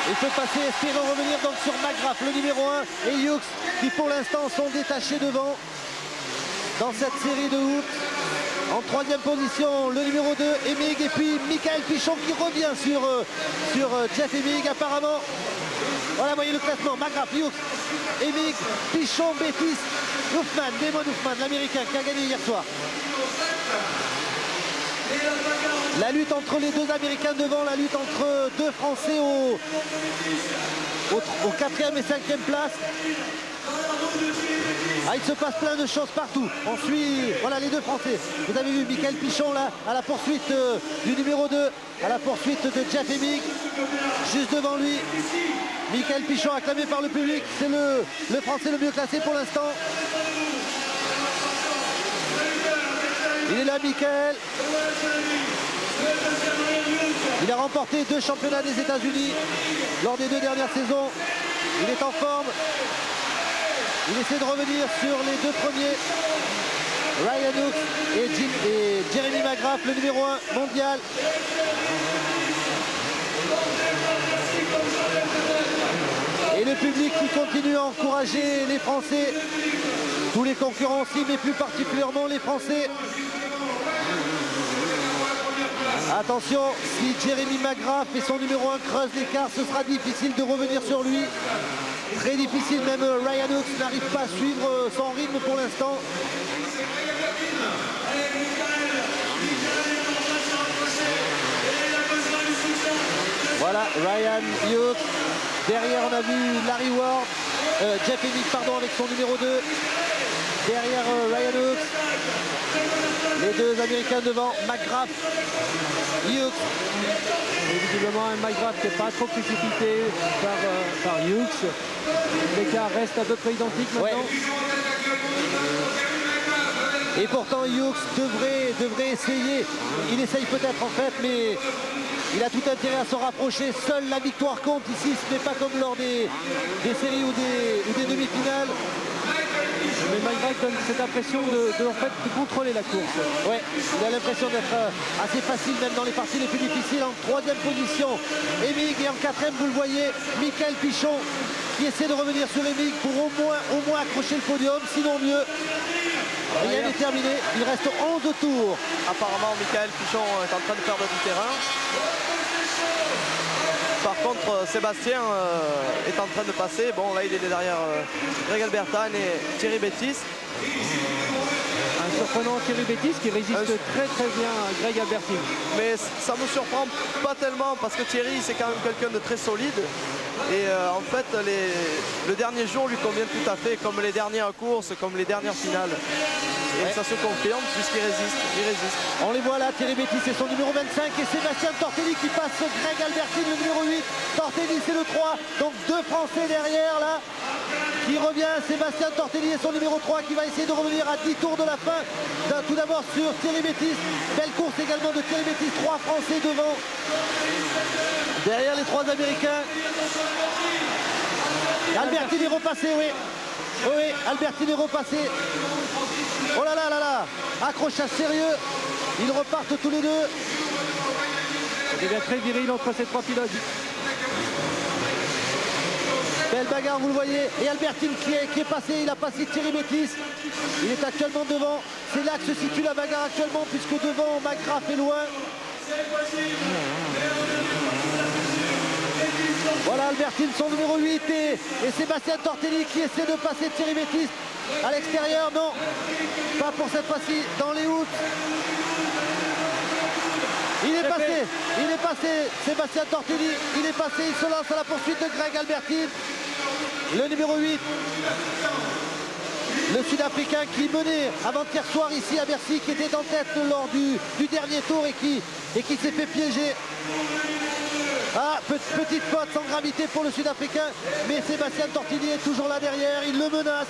Il peut passer, espérer revenir donc sur McGrath, le numéro 1, et Hughes, qui pour l'instant sont détachés devant dans cette série de hoops. En 3e position, le numéro 2, Emig, et puis Michael Pichon qui revient sur Jeff Emig apparemment. Voilà, voyez le classement, McGrath, Hughes, Emig, Pichon, Bétis, Hoffman, Damon Hoffman, l'Américain qui a gagné hier soir. La lutte entre les deux Américains devant, la lutte entre deux Français au 4e et 5e place. Il se passe plein de choses partout. On suit, voilà les deux Français. Vous avez vu Michael Pichon là, à la poursuite du numéro 2, à la poursuite de Jeff Emig. Juste devant lui, Michael Pichon acclamé par le public. C'est le Français le mieux classé pour l'instant. Il est là, Michael. Il a remporté 2 championnats des États-Unis lors des 2 dernières saisons. Il est en forme. Il essaie de revenir sur les 2 premiers. Ryan Hughes et Jeremy McGrath, le numéro 1 mondial. Et le public qui continue à encourager les Français. Tous les concurrents aussi, mais plus particulièrement les Français. Attention, si Jeremy McGrath et son numéro 1 creusent l'écart, ce sera difficile de revenir sur lui. Très difficile, même Ryan Hughes n'arrive pas à suivre son rythme pour l'instant. Voilà, Ryan Hughes. Derrière, on a vu Larry Ward, Jeff Emig, pardon, avec son numéro 2. Derrière Ryan Hughes. Les deux Américains devant, McGrath, Hughes. Et visiblement un McGrath qui n'est pas trop précipité par Hughes. L'écart reste à peu près identique maintenant. Ouais. Et pourtant Hughes devrait essayer. Il essaye peut-être en fait, mais il a tout intérêt à se rapprocher. Seule la victoire compte ici, ce n'est pas comme lors des séries ou des demi-finales. Mais McGrath donne cette impression de contrôler la course. Ouais, il a l'impression d'être assez facile même dans les parties les plus difficiles. En troisième position, Emig, et en quatrième, vous le voyez, Michael Pichon qui essaie de revenir sur Emig pour au moins accrocher le podium, sinon mieux. Rien n'est terminé, il reste 11 tours. Apparemment, Michael Pichon est en train de perdre du terrain. Par contre, Sébastien est en train de passer. Bon, là, il est derrière Greg Albertin et Thierry Bettis. Un surprenant Thierry Bettis qui résiste très bien à Greg Albertin. Mais ça me surprend pas tellement parce que Thierry, c'est quand même quelqu'un de très solide. Et en fait, le dernier jour lui convient tout à fait, comme les dernières courses, comme les dernières finales. Et ça se confirme puisqu'il résiste, On les voit là, Thierry Bettis c'est son numéro 25 et Sébastien Tortelli qui passe Greg Albertin le numéro 8. Tortelli c'est le 3, donc deux Français derrière là. Qui revient, Sébastien Tortelli et son numéro 3 qui va essayer de revenir à 10 tours de la fin. Tout d'abord sur Thierry Bettis. Belle course également de Thierry Bettis, 3 Français devant. Derrière les 3 Américains. Albertin est repassé, oui. Oui, Albertin est repassé. Oh là là là là. Accrochage sérieux. Ils repartent tous les deux. Ça devient très viril entre ces 3 pilotes. Belle bagarre, vous le voyez. Et Albertin qui est passé, il a passé Thierry Bettis. Il est actuellement devant. C'est là que se situe la bagarre actuellement, puisque devant, McGrath est loin. Voilà Albertin, son numéro 8 et Sébastien Tortelli qui essaie de passer Thierry Bettis à l'extérieur. Non, pas pour cette fois-ci, dans les hoops. Il est passé, Sébastien Tortelli, il est passé, il se lance à la poursuite de Greg Albertin. Le numéro 8, le Sud-Africain qui menait avant-hier soir ici à Bercy, qui était en tête lors du dernier tour et qui s'est fait piéger. Ah, petite faute sans gravité pour le Sud-Africain, mais Sébastien Tortelli est toujours là derrière, il le menace.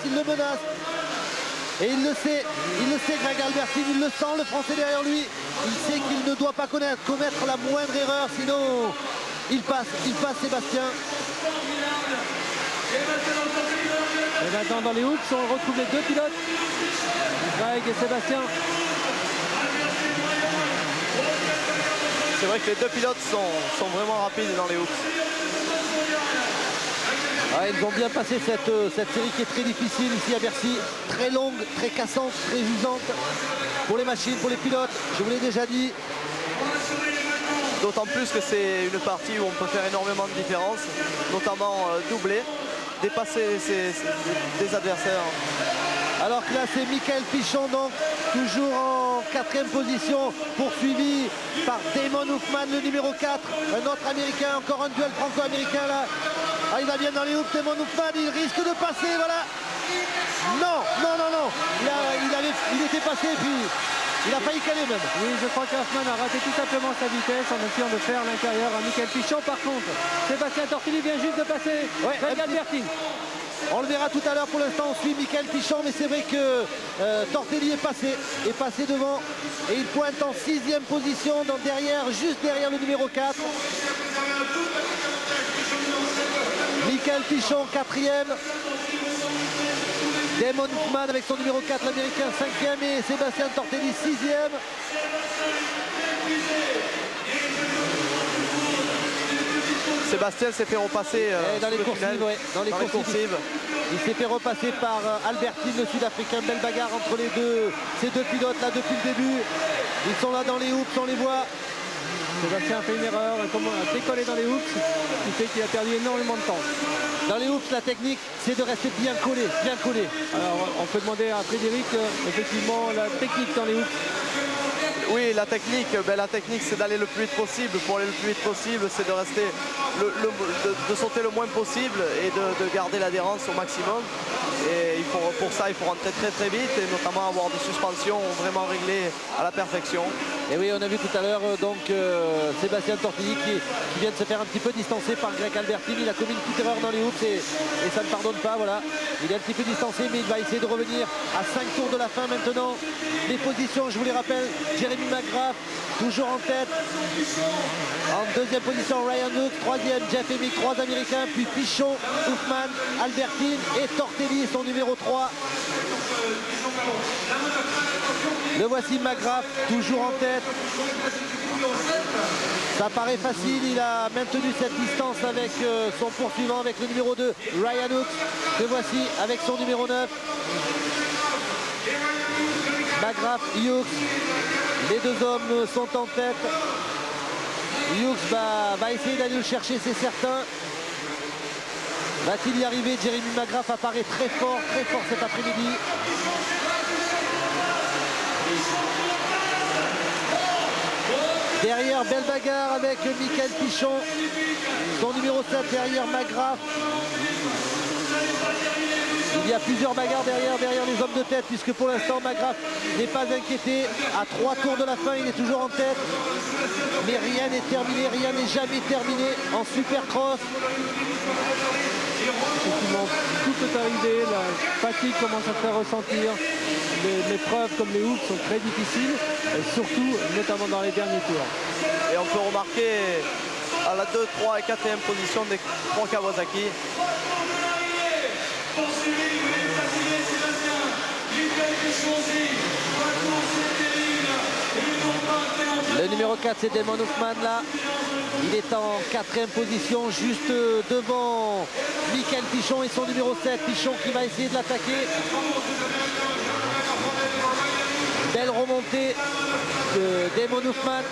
Et il le sait, Greg Albertin, il le sent, le Français derrière lui. Il sait qu'il ne doit pas commettre la moindre erreur, sinon il passe Sébastien. Et maintenant dans les hoops, on retrouve les 2 pilotes, Greg et Sébastien. C'est vrai que les 2 pilotes sont vraiment rapides dans les hoops. Ouais, ils ont bien passé cette série qui est très difficile ici à Bercy, très longue, très cassante, très usante pour les machines, pour les pilotes, je vous l'ai déjà dit. D'autant plus que c'est une partie où on peut faire énormément de différences, notamment doubler, dépasser des adversaires. Alors que là c'est Michael Pichon, donc toujours en 4e position, poursuivi par Damon Hoffman, le numéro 4, un autre américain, encore un duel franco-américain là. Ah, il va bien dans les hoops, Damon Hoffman, il risque de passer, voilà. Non, il était passé puis il a failli caler même. Oui, je crois qu'Hoffman a raté tout simplement sa vitesse en essayant de faire l'intérieur à Michael Pichon. Par contre, Sébastien Tortelli vient juste de passer Greg Albertin. On le verra tout à l'heure, pour l'instant on suit Michael Pichon, mais c'est vrai que Tortelli est passé devant et il pointe en 6e position, donc juste derrière le numéro 4. Michael Pichon 4e. Damon Hoffman avec son numéro 4, l'américain 5e et Sébastien Tortelli 6e. Sébastien s'est fait repasser dans les coursives, dans les coursives. Il s'est fait repasser par Albertin, le Sud-Africain. Belle bagarre entre ces deux pilotes là depuis le début. Ils sont là dans les hoops, on les voit. Sébastien a fait une erreur, a décollé dans les hoops, qui fait qu'il a perdu énormément de temps. Dans les hoops, la technique, c'est de rester bien collé, Alors, on peut demander à Frédéric, effectivement, la technique dans les hoops. Oui, la technique c'est d'aller le plus vite possible. Pour aller le plus vite possible, c'est de rester, de sauter le moins possible et de garder l'adhérence au maximum. Et pour ça, il faut rentrer très très vite et notamment avoir des suspensions vraiment réglées à la perfection. Et oui, on a vu tout à l'heure donc Sébastien Tortilli qui vient de se faire un petit peu distancer par Greg Albertini. Il a commis une petite erreur dans les hoops et ça ne pardonne pas. Voilà, il est un petit peu distancé, mais il va essayer de revenir à 5 tours de la fin maintenant. Les positions, je vous les rappelle, Jeremy McGrath toujours en tête. En deuxième position, Ryan Hooks. Troisième, Jeff Emig. 3 Américains, puis Pichon, Hoffman, Albertine et Tortelli, son numéro 3. Le voici McGrath, toujours en tête. Ça paraît facile, il a maintenu cette distance avec son poursuivant, avec le numéro 2, Ryan Hooks. Le voici avec son numéro 9. McGrath, Hughes, les deux hommes sont en tête. Hughes va essayer d'aller le chercher, c'est certain. Va-t-il y arriver? Jeremy McGrath apparaît très fort cet après-midi. Derrière, belle bagarre avec Michael Pichon. Son numéro 7 derrière McGrath. Il y a plusieurs bagarres derrière les hommes de tête, puisque pour l'instant McGrath n'est pas inquiété. À 3 tours de la fin, il est toujours en tête. Mais rien n'est terminé, rien n'est jamais terminé en Supercross. Effectivement, tout peut arriver, la fatigue commence à faire ressentir. Les épreuves comme les hoops sont très difficiles, et surtout, notamment dans les derniers tours. Et on peut remarquer à la 2, 3 et 4e position des 3 Kawasaki. Le numéro 4, c'est Damon Hoffman là. Il est en 4e position, juste devant Michael Pichon et son numéro 7. Pichon qui va essayer de l'attaquer. Belle remontée de Damon Hoffman.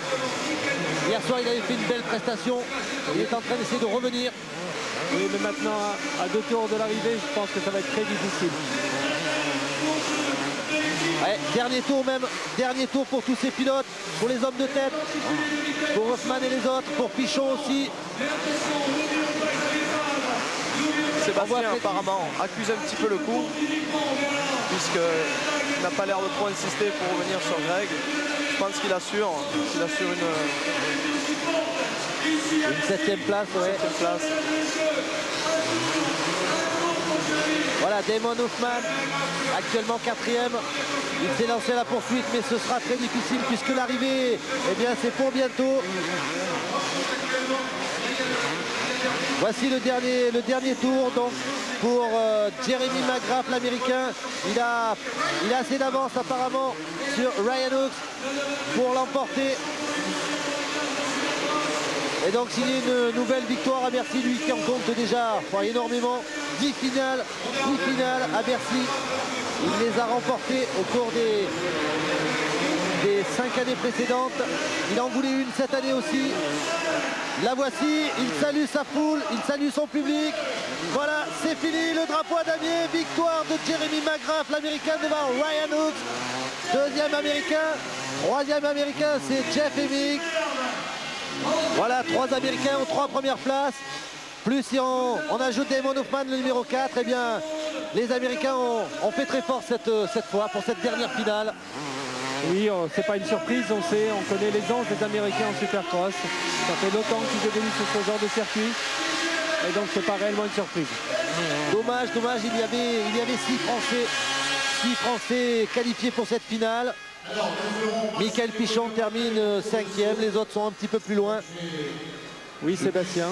Hier soir, il avait fait une belle prestation. Il est en train d'essayer de revenir. Oui, mais maintenant, à 2 tours de l'arrivée, je pense que ça va être très difficile. Ouais, dernier tour pour tous ces pilotes, pour les hommes de tête, pour Hoffman et les autres, pour Pichon aussi. Sébastien apparemment accuse un petit peu le coup, puisqu'il n'a pas l'air de trop insister pour revenir sur Greg. Je pense qu'il assure une 7e place. Ouais. 7e place. Voilà, Damon Hoffman, actuellement 4e. Il s'est lancé à la poursuite, mais ce sera très difficile puisque l'arrivée, eh bien, c'est pour bientôt. Voici le dernier tour donc pour Jeremy McGrath, l'Américain. Il a assez d'avance apparemment sur Ryan Hooks pour l'emporter. Et donc s'il y a une nouvelle victoire à Bercy, lui qui en compte déjà énormément, 10 finales à Bercy. Il les a remportées au cours des 5 années précédentes. Il en voulait une cette année aussi. La voici, il salue sa foule, il salue son public. Voilà, c'est fini, le drapeau à damier. Victoire de Jeremy McGrath, l'Américain devant Ryan Hooks. 2e Américain, 3e Américain, c'est Jeff Emig. Voilà, 3 Américains aux 3 premières places. Plus si on ajoute Damon Hoffman, le numéro 4, eh bien, les Américains ont fait très fort cette fois pour cette dernière finale. Oui, c'est pas une surprise, on connaît les anges des Américains en Supercross. Ça fait longtemps qu'ils évoluent sur ce genre de circuit. Et donc c'est pas réellement une surprise. Dommage, il y avait 6 Français qualifiés pour cette finale. Michael Pichon termine 5e, les autres sont un petit peu plus loin. Oui, Sébastien,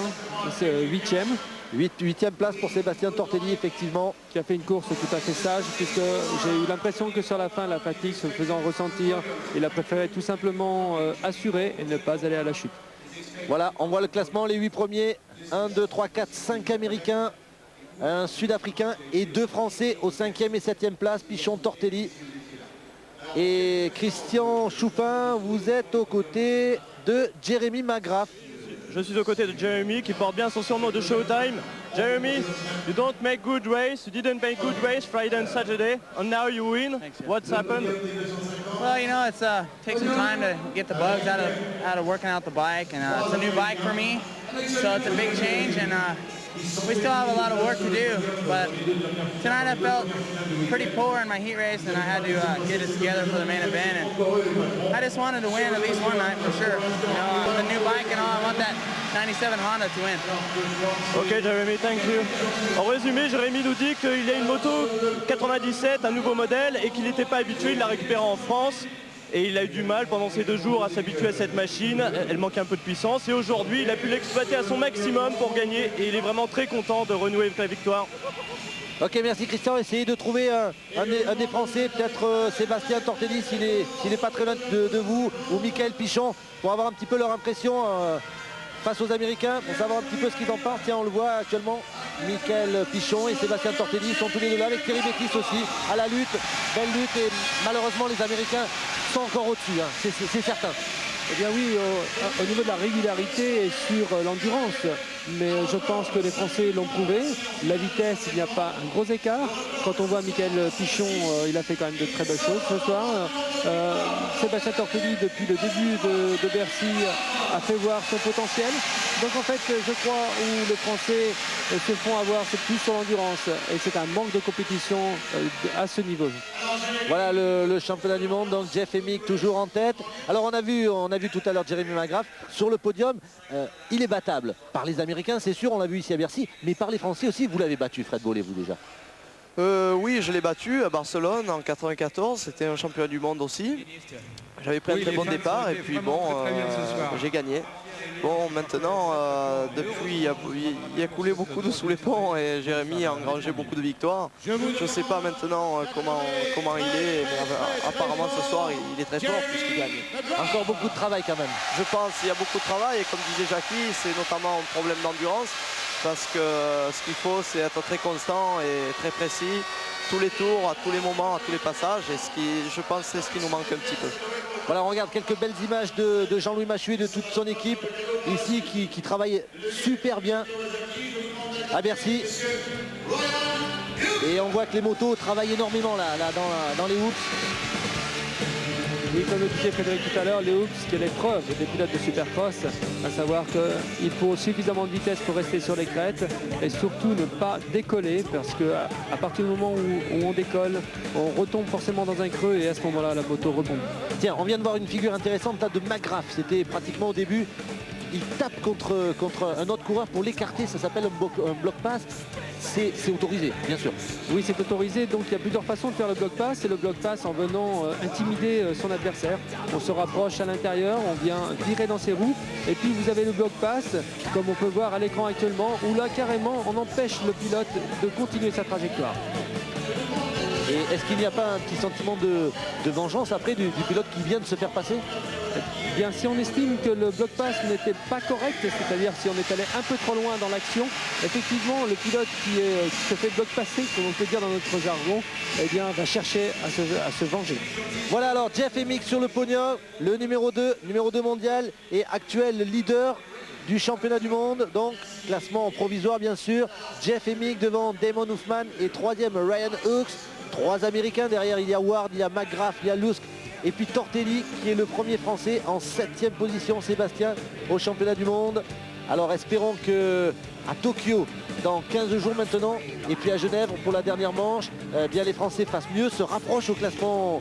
c'est 8e. 8e place pour Sébastien Tortelli, effectivement. Qui a fait une course tout à fait sage, puisque j'ai eu l'impression que sur la fin, la fatigue se faisant ressentir, il a préféré tout simplement assurer et ne pas aller à la chute. Voilà, on voit le classement, les 8 premiers. 1, 2, 3, 4, 5 Américains, un Sud-Africain et 2 Français aux 5e et 7e place, Pichon, Tortelli. Et Christian Choupin, vous êtes aux côtés de Jeremy McGrath. je suis aux côtés de Jeremy qui porte bien son surnom de Showtime. Jeremy, you don't make good race, you didn't make good race Friday and Saturday, and now you win. What's happened? Well, you know, it's takes some time to get the bugs out of working out the bike, and it's a new bike for me, so it's a big change, and we still have a lot of work to do. But tonight I felt pretty poor in my heat race, and I had to get it together for the main event. And I just wanted to win at least one night for sure. You know, with a new bike and all, I want that 97 Honda to win. Ok Jeremy, thank you. En résumé, Jérémy nous dit qu'il a une moto 97, un nouveau modèle, et qu'il n'était pas habitué, il l'a récupéré en France. Et il a eu du mal pendant ces 2 jours à s'habituer à cette machine, elle manquait un peu de puissance. Et aujourd'hui, il a pu l'exploiter à son maximum pour gagner. Et il est vraiment très content de renouer avec la victoire. Ok, merci Christian. Essayez de trouver un des Français, peut-être Sébastien Tortelli s'il n'est pas très loin de vous, ou Michael Pichon, pour avoir un petit peu leur impression face aux Américains, pour savoir un petit peu ce qu'ils en pensent. Tiens, on le voit actuellement, Michael Pichon et Sébastien Tortelli sont tous les deux là, avec Thierry Bétis aussi, à la lutte, belle lutte, et malheureusement les Américains sont encore au-dessus, hein, c'est certain. Eh bien oui, au niveau de la régularité et sur l'endurance, mais je pense que les Français l'ont prouvé. La vitesse, il n'y a pas un gros écart. Quand on voit Michael Pichon, il a fait quand même de très belles choses ce soir. Sébastien Tortelli, depuis le début de Bercy, a fait voir son potentiel. Donc en fait, je crois où les Français se font avoir, c'est plus sur l'endurance. Et c'est un manque de compétition à ce niveau. Voilà le championnat du monde, donc Jeff Emig toujours en tête. Alors on a vu tout à l'heure Jeremy McGrath sur le podium. Il est battable par les Américains, c'est sûr, on l'a vu ici à Bercy, mais par les Français aussi. Vous l'avez battu, Fred Bollé, vous déjà? Oui, je l'ai battu à Barcelone en 94, c'était un championnat du monde aussi. J'avais pris un très bon départ et puis bon, j'ai gagné. Bon, maintenant, depuis, il a coulé beaucoup d'eau sous les ponts et Jérémy a engrangé beaucoup de victoires. Je ne sais pas maintenant comment il est, mais apparemment ce soir, il est très fort puisqu'il gagne. Encore beaucoup de travail quand même. Je pense qu'il y a beaucoup de travail et comme disait Jackie, c'est notamment un problème d'endurance parce que ce qu'il faut, c'est être très constant et très précis, tous les tours, à tous les moments, à tous les passages, et je pense c'est ce qui nous manque un petit peu. Voilà, on regarde quelques belles images de Jean-Louis Machu et de toute son équipe ici qui travaille super bien à Bercy. Et on voit que les motos travaillent énormément là dans les hoops. Oui, comme le disait Frédéric tout à l'heure, les hoops, c'est l'épreuve des pilotes de supercross, à savoir qu'il faut suffisamment de vitesse pour rester sur les crêtes et surtout ne pas décoller parce qu'à partir du moment où on décolle, on retombe forcément dans un creux et à ce moment-là, la moto rebondit. Tiens, on vient de voir une figure intéressante là de McGrath, c'était pratiquement au début. Il tape contre un autre coureur pour l'écarter, ça s'appelle un bloc pass. C'est autorisé, bien sûr. Oui, c'est autorisé, donc il y a plusieurs façons de faire le bloc pass. C'est le bloc pass en venant intimider son adversaire. On se rapproche à l'intérieur, on vient virer dans ses roues. Et puis vous avez le bloc pass, comme on peut voir à l'écran actuellement, où là carrément on empêche le pilote de continuer sa trajectoire. Et est-ce qu'il n'y a pas un petit sentiment de vengeance après du pilote qui vient de se faire passer? Eh bien, si on estime que le bloc pass n'était pas correct, c'est-à-dire si on est allé un peu trop loin dans l'action, effectivement, le pilote qui se fait bloc passer, comme on peut dire dans notre jargon, eh bien, va chercher à se venger. Voilà alors Jeff Emig sur le podium, le numéro 2 mondial et actuel leader du championnat du monde, donc classement provisoire bien sûr. Jeff Emig devant Damon Hoffman et troisième Ryan Hooks. 3 Américains, derrière il y a Ward, il y a McGrath, il y a Lusk et puis Tortelli qui est le premier français en 7e position, Sébastien, au championnat du monde. Alors espérons que à Tokyo, dans 15 jours maintenant, et puis à Genève pour la dernière manche, bien les Français fassent mieux, se rapprochent au classement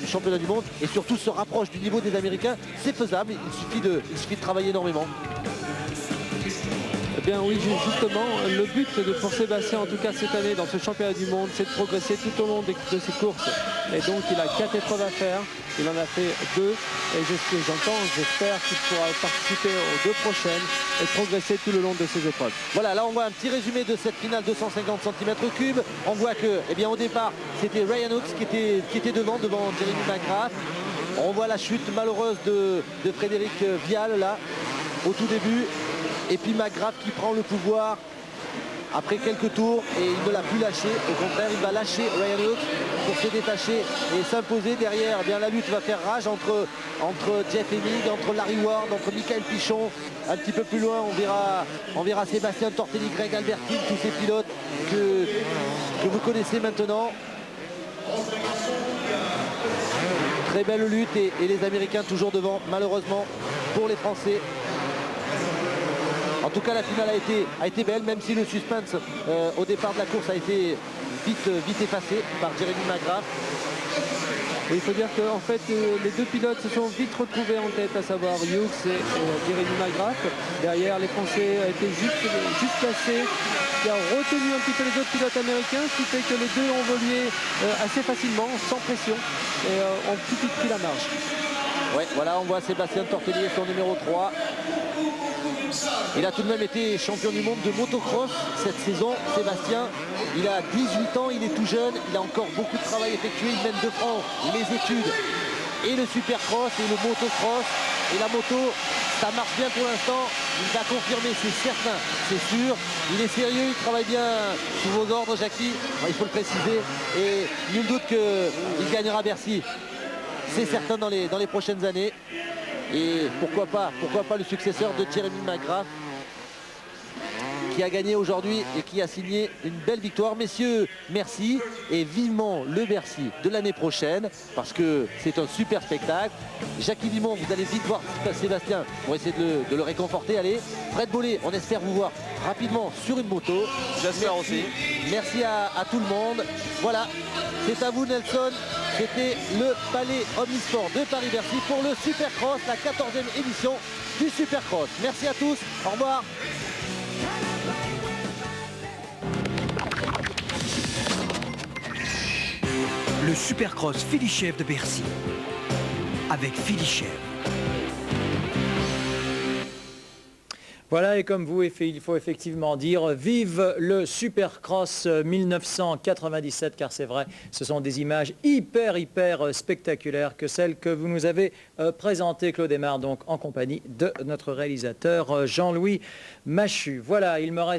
du championnat du monde et surtout se rapprochent du niveau des Américains. C'est faisable, il suffit de travailler énormément. Eh bien oui, justement, le but pour Sébastien, en tout cas cette année, dans ce championnat du monde, c'est de progresser tout au long de ses courses. Et donc il a 4 épreuves à faire, il en a fait 2. Et j'espère qu'il pourra participer aux 2 prochaines et progresser tout le long de ses épreuves. Voilà, là on voit un petit résumé de cette finale 250 cm3. On voit que, eh bien, au départ, c'était Ryan Hooks qui était devant Jeremy McGrath. On voit la chute malheureuse de Frédéric Vial là, au tout début. Et puis McGrath qui prend le pouvoir après quelques tours et il ne l'a plus lâché. Au contraire, il va lâcher Ryan Hughes pour se détacher et s'imposer derrière. Eh bien, la lutte va faire rage entre Jeff Hemming, entre Larry Ward, entre Michael Pichon. Un petit peu plus loin, on verra Sébastien Tortelli, Greg Albertine, tous ces pilotes que vous connaissez maintenant. Très belle lutte et les Américains toujours devant, malheureusement, pour les Français. En tout cas, la finale a été belle, même si le suspense au départ de la course a été vite effacé par Jeremy McGrath. Et il faut dire qu'en fait, les deux pilotes se sont vite retrouvés en tête, à savoir Hughes et Jeremy McGrath. Derrière, les Français étaient juste placés, qui a retenu un petit peu les autres pilotes américains, ce qui fait que les deux ont évolué assez facilement, sans pression, et ont tout de suite pris la marge. Ouais, voilà, on voit Sébastien Tortelli, son numéro 3. Il a tout de même été champion du monde de motocross cette saison. Sébastien, il a 18 ans, il est tout jeune, il a encore beaucoup de travail effectué. Il mène de front les études et le supercross et le motocross. Et la moto, ça marche bien pour l'instant. Il va confirmer, c'est certain, c'est sûr. Il est sérieux, il travaille bien sous vos ordres, Jackie. Il faut le préciser. Et nul doute qu'il gagnera Bercy. C'est certain dans les prochaines années. Et pourquoi pas le successeur de Jeremy McGrath qui a gagné aujourd'hui et qui a signé une belle victoire. Messieurs, merci et vivement le Bercy de l'année prochaine parce que c'est un super spectacle. Jackie Vimon, vous allez vite voir Sébastien pour essayer de le réconforter. Allez, Fred Bollé, on espère vous voir rapidement sur une moto. J'espère aussi. Merci à tout le monde. Voilà, c'est à vous Nelson. C'était le Palais Omnisport de Paris-Bercy pour le Supercross, la 14e édition du Supercross. Merci à tous, au revoir. Le Supercross Philly-Chèvre de Bercy, avec Philly-Chèvre. Voilà, et comme vous, il faut effectivement dire vive le Supercross 1997, car c'est vrai, ce sont des images hyper spectaculaires que celles que vous nous avez présentées, Claude Aymar, donc en compagnie de notre réalisateur Jean-Louis Machu. Voilà, il me reste